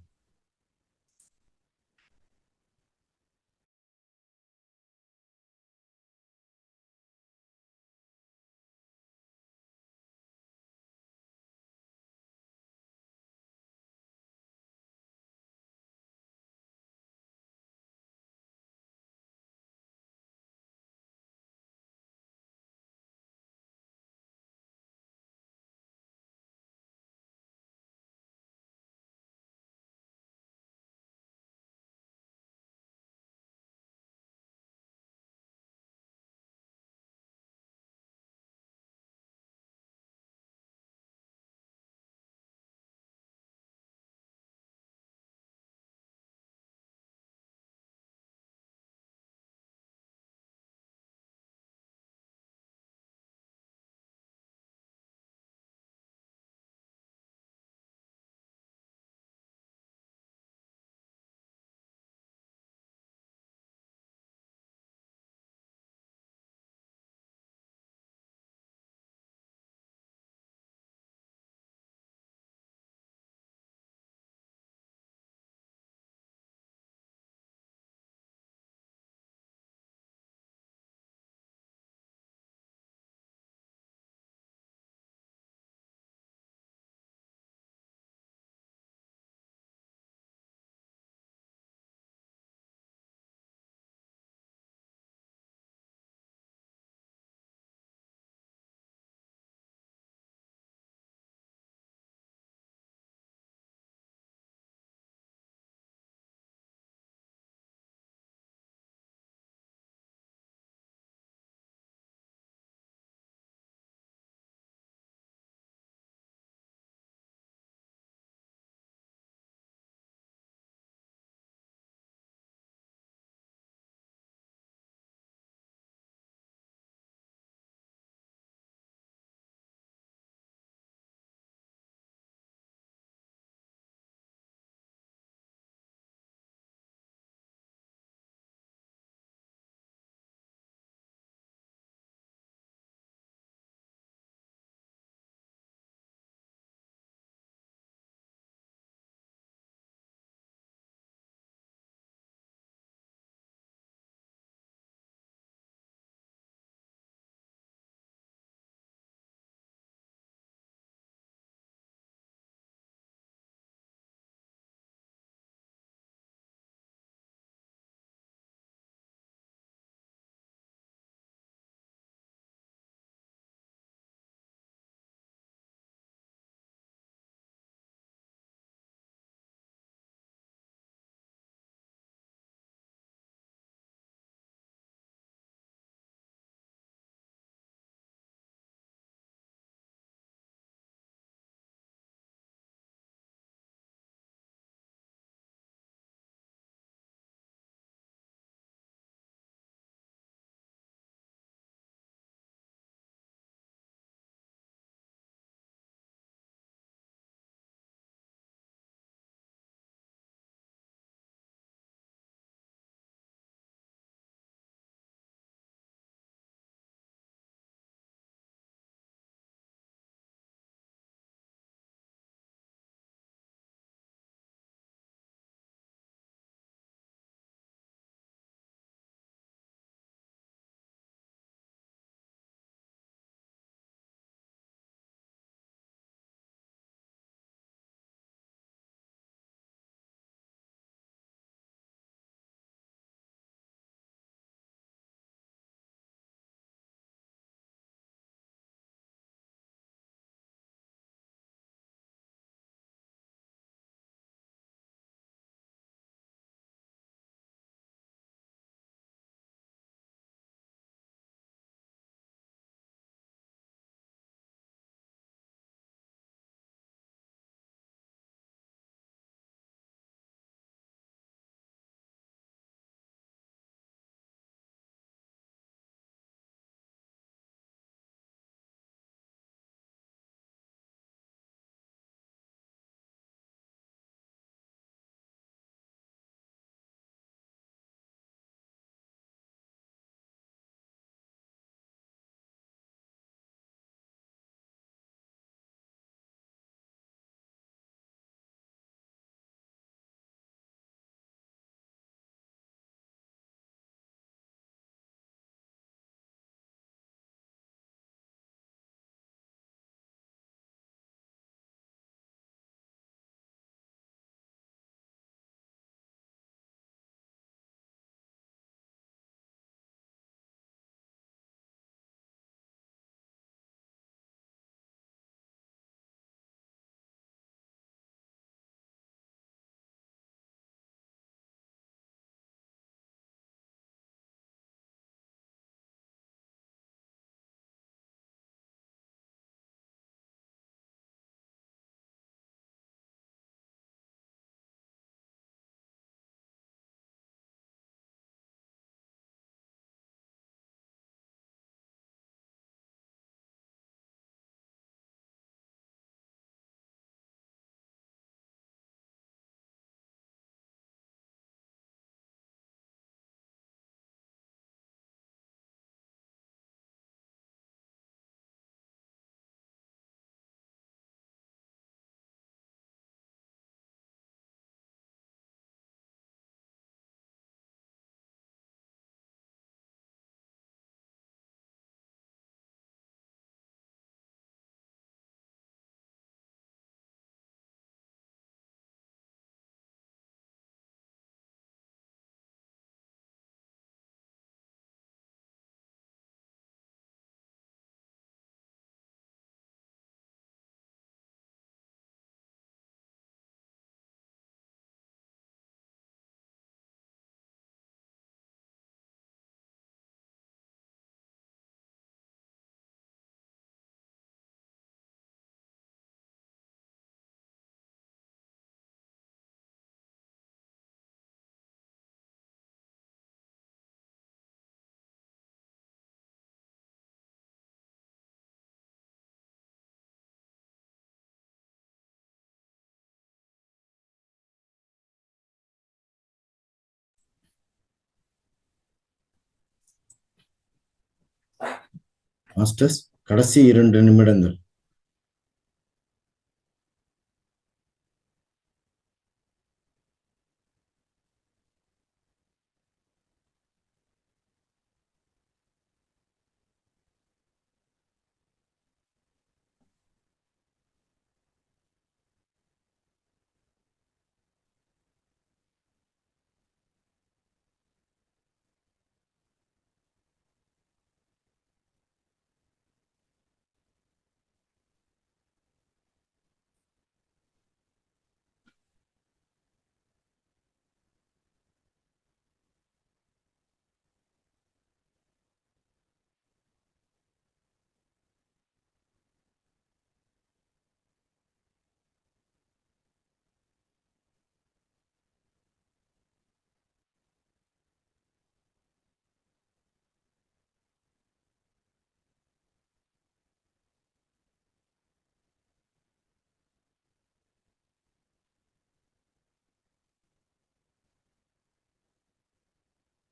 மாஸ்டர்ஸ் கடைசி 2 நிமிடங்கள்.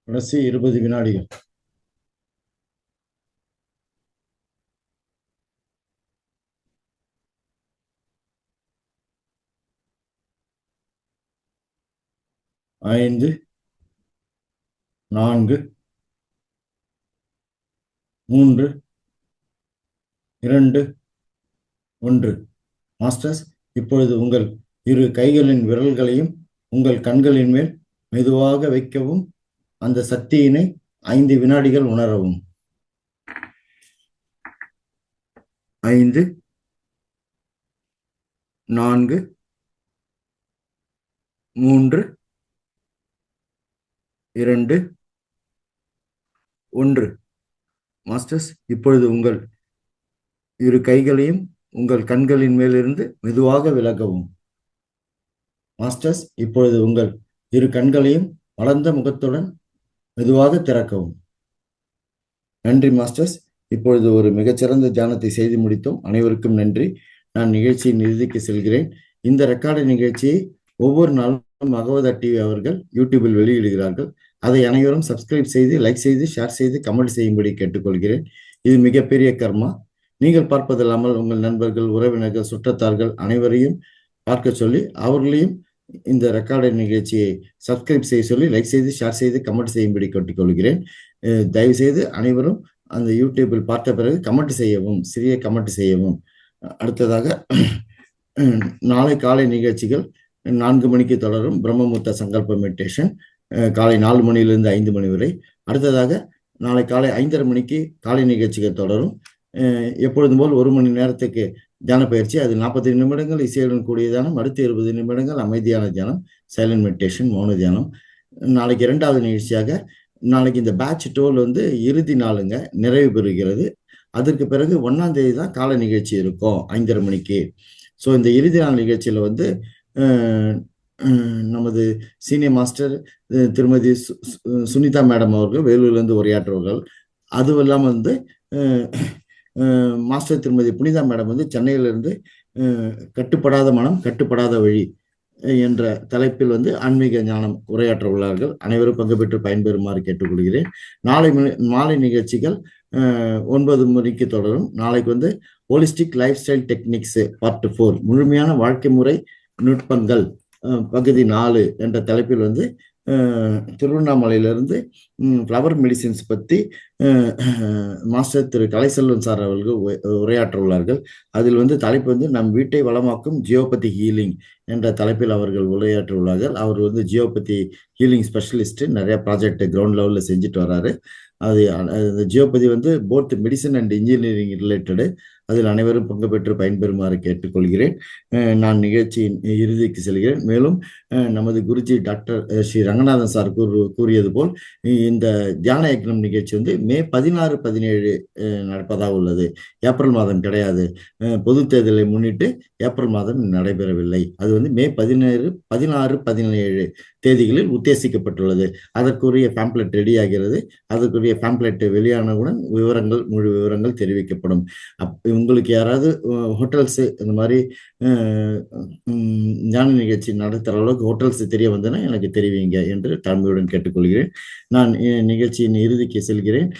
கடைசி 20 வினாடிகள். ஐந்து, 4, 3, 2, 1. மாஸ்டர்ஸ் இப்பொழுது உங்கள் இரு கைகளின் விரல்களையும் உங்கள் கண்களின் மேல் மெதுவாக வைக்கவும். அந்த சக்தியினை 5 வினாடிகள் உணரவும். 5, 4, 3, 2, 1. மாஸ்டர்ஸ் இப்பொழுது உங்கள் இரு கைகளையும் உங்கள் கண்களின் மேலிருந்து மெதுவாக விலகவும். மாஸ்டர்ஸ் இப்பொழுது உங்கள் இரு கண்களையும் வளர்ந்த முகத்துடன் மெதுவாக திறக்கவும். நன்றி மாஸ்டர்ஸ். இப்பொழுது ஒரு மிகச்சிறந்த தியானத்தை செய்து முடித்தோம். அனைவருக்கும் நன்றி. நான் நிகழ்ச்சியின் இறுதிக்கு செல்கிறேன். இந்த ரெக்கார்டு நிகழ்ச்சியை ஒவ்வொரு நாளும் மகவதா டிவி அவர்கள் யூடியூபில் வெளியிடுகிறார்கள். அதை அனைவரும் சப்ஸ்கிரைப் செய்து, லைக் செய்து, ஷேர் செய்து, கமெண்ட் செய்யும்படி கேட்டுக்கொள்கிறேன். இது மிகப்பெரிய கர்மா. நீங்கள் பார்ப்பதில்லாமல் உங்கள் நண்பர்கள், உறவினர்கள், சுற்றத்தார்கள் அனைவரையும் பார்க்க சொல்லி அவர்களையும் இந்த ரெக்கார்டு நிகழ்ச்சியை சப்ஸ்கிரைப் செய்ய சொல்லி, லைக் செய்து, ஷேர் செய்து, கமெண்ட் செய்யும்படி கேட்டுக்கொள்கிறேன். தயவு செய்து அனைவரும் அந்த யூடியூபில் பார்த்த பிறகு கமெண்ட் செய்யவும், சிறிய கமெண்ட் செய்யவும். அடுத்ததாக நாளை காலை நிகழ்ச்சிகள் 4 மணிக்கு தொடரும். பிரம்மமுத்த சங்கல்ப மெடிடேஷன் காலை 4 மணியிலிருந்து 5 மணி வரை. அடுத்ததாக நாளை காலை 5:30 மணிக்கு காலை நிகழ்ச்சிகள் தொடரும். எப்பொழுதும் போல் 1 மணி நேரத்துக்கு தியான பயிற்சி. அது 40 நிமிடங்கள் இசையுடன் கூடிய தியானம், அடுத்து 20 நிமிடங்கள் அமைதியான தியானம், சைலண்ட் மெடிடேஷன், மௌன தியானம். நாளைக்கு 2வது நிகழ்ச்சியாக நாளைக்கு இந்த பேட்ச் 12 இறுதி நாளுங்க, நிறைவு பெறுகிறது. அதற்கு பிறகு 1ஆம் தேதி தான் காலை நிகழ்ச்சி இருக்கும் 5:30 மணிக்கு. ஸோ இந்த இறுதி நாள் நிகழ்ச்சியில் நமது சீனியர் மாஸ்டர் திருமதி சுனிதா மேடம் அவர்கள் வேலூர்லேருந்து உரையாற்றுவார்கள். அதுவும் இல்லாமல் மாஸ்டர் திருமதி புனிதா மேடம் சென்னையிலிருந்து கட்டுப்படாத மனம் கட்டுப்படாத வழி என்ற தலைப்பில் ஆன்மீக ஞானம் உரையாற்ற உள்ளார்கள். அனைவரும் பங்கு பெற்று பயன்பெறுமாறு கேட்டுக்கொள்கிறேன். நாளை மாலை நிகழ்ச்சிகள் 9 மணிக்கு தொடரும். நாளைக்கு holistic life style techniques part 4 முழுமையான வாழ்க்கை முறை நுட்பங்கள் பகுதி 4 என்ற தலைப்பில் திருவண்ணாமலையிலிருந்து ஃப்ளவர் மெடிசின்ஸ் பற்றி மாஸ்டர் திரு கலைசெல்வன் சார் அவர்கள் உரையாற்ற உள்ளார்கள். அதில் தலைப்பு நம் வீட்டை வளமாக்கும் ஜியோபதி ஹீலிங் என்ற தலைப்பில் அவர்கள் உரையாற்ற உள்ளார்கள். அவர் ஜியோபதி ஹீலிங் ஸ்பெஷலிஸ்ட், நிறைய ப்ராஜெக்ட் கிரவுண்ட் லெவலில் செஞ்சுட்டு வர்றாரு. அது geopathy both medicine and engineering related. அதில் அனைவரும் பங்கு பெற்று பயன்பெறுமாறு கேட்டுக்கொள்கிறேன். நான் நிகழ்ச்சியின் இறுதிக்கு செல்கிறேன். மேலும் நமது குருஜி டாக்டர் ஸ்ரீ ரங்கநாதன் சார் கூறியது போல் இந்த தியான யக்னம் நிகழ்ச்சி மே 16, 17 நடப்பதாக உள்ளது. ஏப்ரல் மாதம் கிடையாது. பொது தேர்தலை முன்னிட்டு ஏப்ரல் மாதம் நடைபெறவில்லை. அது மே 16, 17 தேதிகளில் உத்தேசிக்கப்பட்டுள்ளது. அதற்குரிய பேம்ப்ளெட் ரெடி ஆகிறது. அதற்குரிய பேம்ப்ளெட் வெளியானவுடன் முழு விவரங்கள் தெரிவிக்கப்படும். உங்களுக்கு யாராவது ஹோட்டல்ஸு இந்த மாதிரி ஞான நிகழ்ச்சி நடத்துகிற அளவுக்கு ஹோட்டல்ஸ் தெரிய வந்ததுன்னா எனக்கு தெரிவிங்க என்று தாழ்மையுடன் கேட்டுக்கொள்கிறேன். நான் நிகழ்ச்சியின் இறுதிக்கு செல்கிறேன்.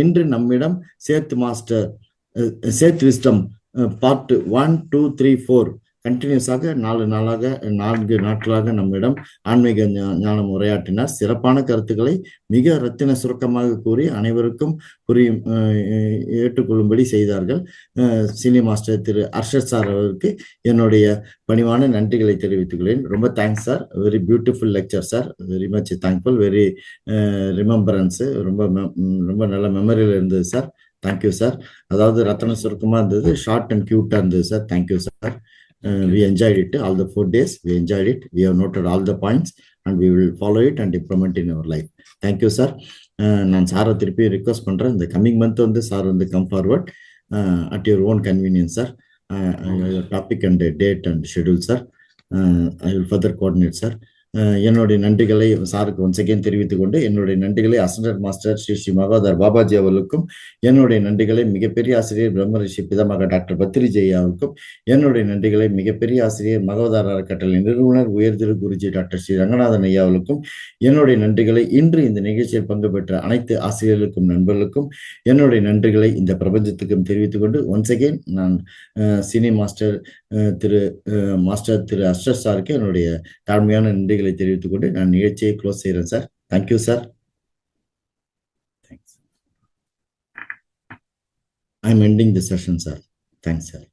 இன்று நம்மிடம் சேத் மாஸ்டர் சேத் விஸ்டம் பார்ட் 1, 2, 3, 4 கண்டினியூஸாக 4 நாட்களாக நம்மிடம் ஆன்மீக ஞானம் உரையாற்றினார். சிறப்பான கருத்துக்களை மிக ரத்தின சுருக்கமாக கூறி அனைவருக்கும் புரியும் ஏற்றுக்கொள்ளும்படி செய்தார்கள். சீனியர் மாஸ்டர் திரு அர்ஷத் சார் அவருக்கு என்னுடைய பணிவான நன்றிகளை தெரிவித்துக்கிறேன். ரொம்ப thanks sir. Very beautiful lecture sir. Very much thankful. Very remembrance ரொம்ப நல்ல மெமரியில் இருந்தது சார். Thank you sir. அதாவது ரத்தன சுருக்கமாக இருந்தது, ஷார்ட் அண்ட் கியூட்டாக இருந்தது sir. Thank you sir. We enjoyed it all the 4 days. We enjoyed it. We have noted all the points and we will follow it and implement in our life. Thank you, sir. நான் சாரை திருப்பி request பண்ணுறேன். இந்த coming month வந்து sir வந்து come forward at your own convenience, sir. Topic and date and schedule, sir. I will further coordinate, sir. என்னுடைய நன்றிகளை சாருக்கு ஒன்ஸ் அகேன் தெரிவித்துக் கொண்டு என்னுடைய நன்றிகளை அசண்டட் மாஸ்டர் ஸ்ரீ மகோதர் பாபாஜி அவர்களுக்கும், என்னுடைய நன்றிகளை மிகப்பெரிய ஆசிரியர் பிரம்மரிஷி பிதாமக டாக்டர் பத்திரிஜி அவருக்கும், என்னுடைய நன்றிகளை மிகப்பெரிய ஆசிரியர் மகோதர் அறக்கட்டளை நிறுவனர் உயர்திரு குருஜி டாக்டர் ஸ்ரீ ரங்கநாதன் ஐயா அவர்களுக்கும், என்னுடைய நன்றிகளை இன்று இந்த நிகழ்ச்சியில் பங்கு பெற்ற அனைத்து ஆசிரியர்களுக்கும் நண்பர்களுக்கும் என்னுடைய நன்றிகளை இந்த பிரபஞ்சத்துக்கும் தெரிவித்துக் கொண்டு ஒன்ஸ் அகேன் நான் சீனியர் மாஸ்டர் திரு அர்ஷத் சாருக்கு என்னுடைய தாழ்மையான நன்றிகளை தெரிவித்துக் கொண்டு நான் நிகழ்ச்சியை க்ளோஸ் செய்கிறேன் sir. Thank you sir. Thanks. I am ending the session sir. Thanks sir.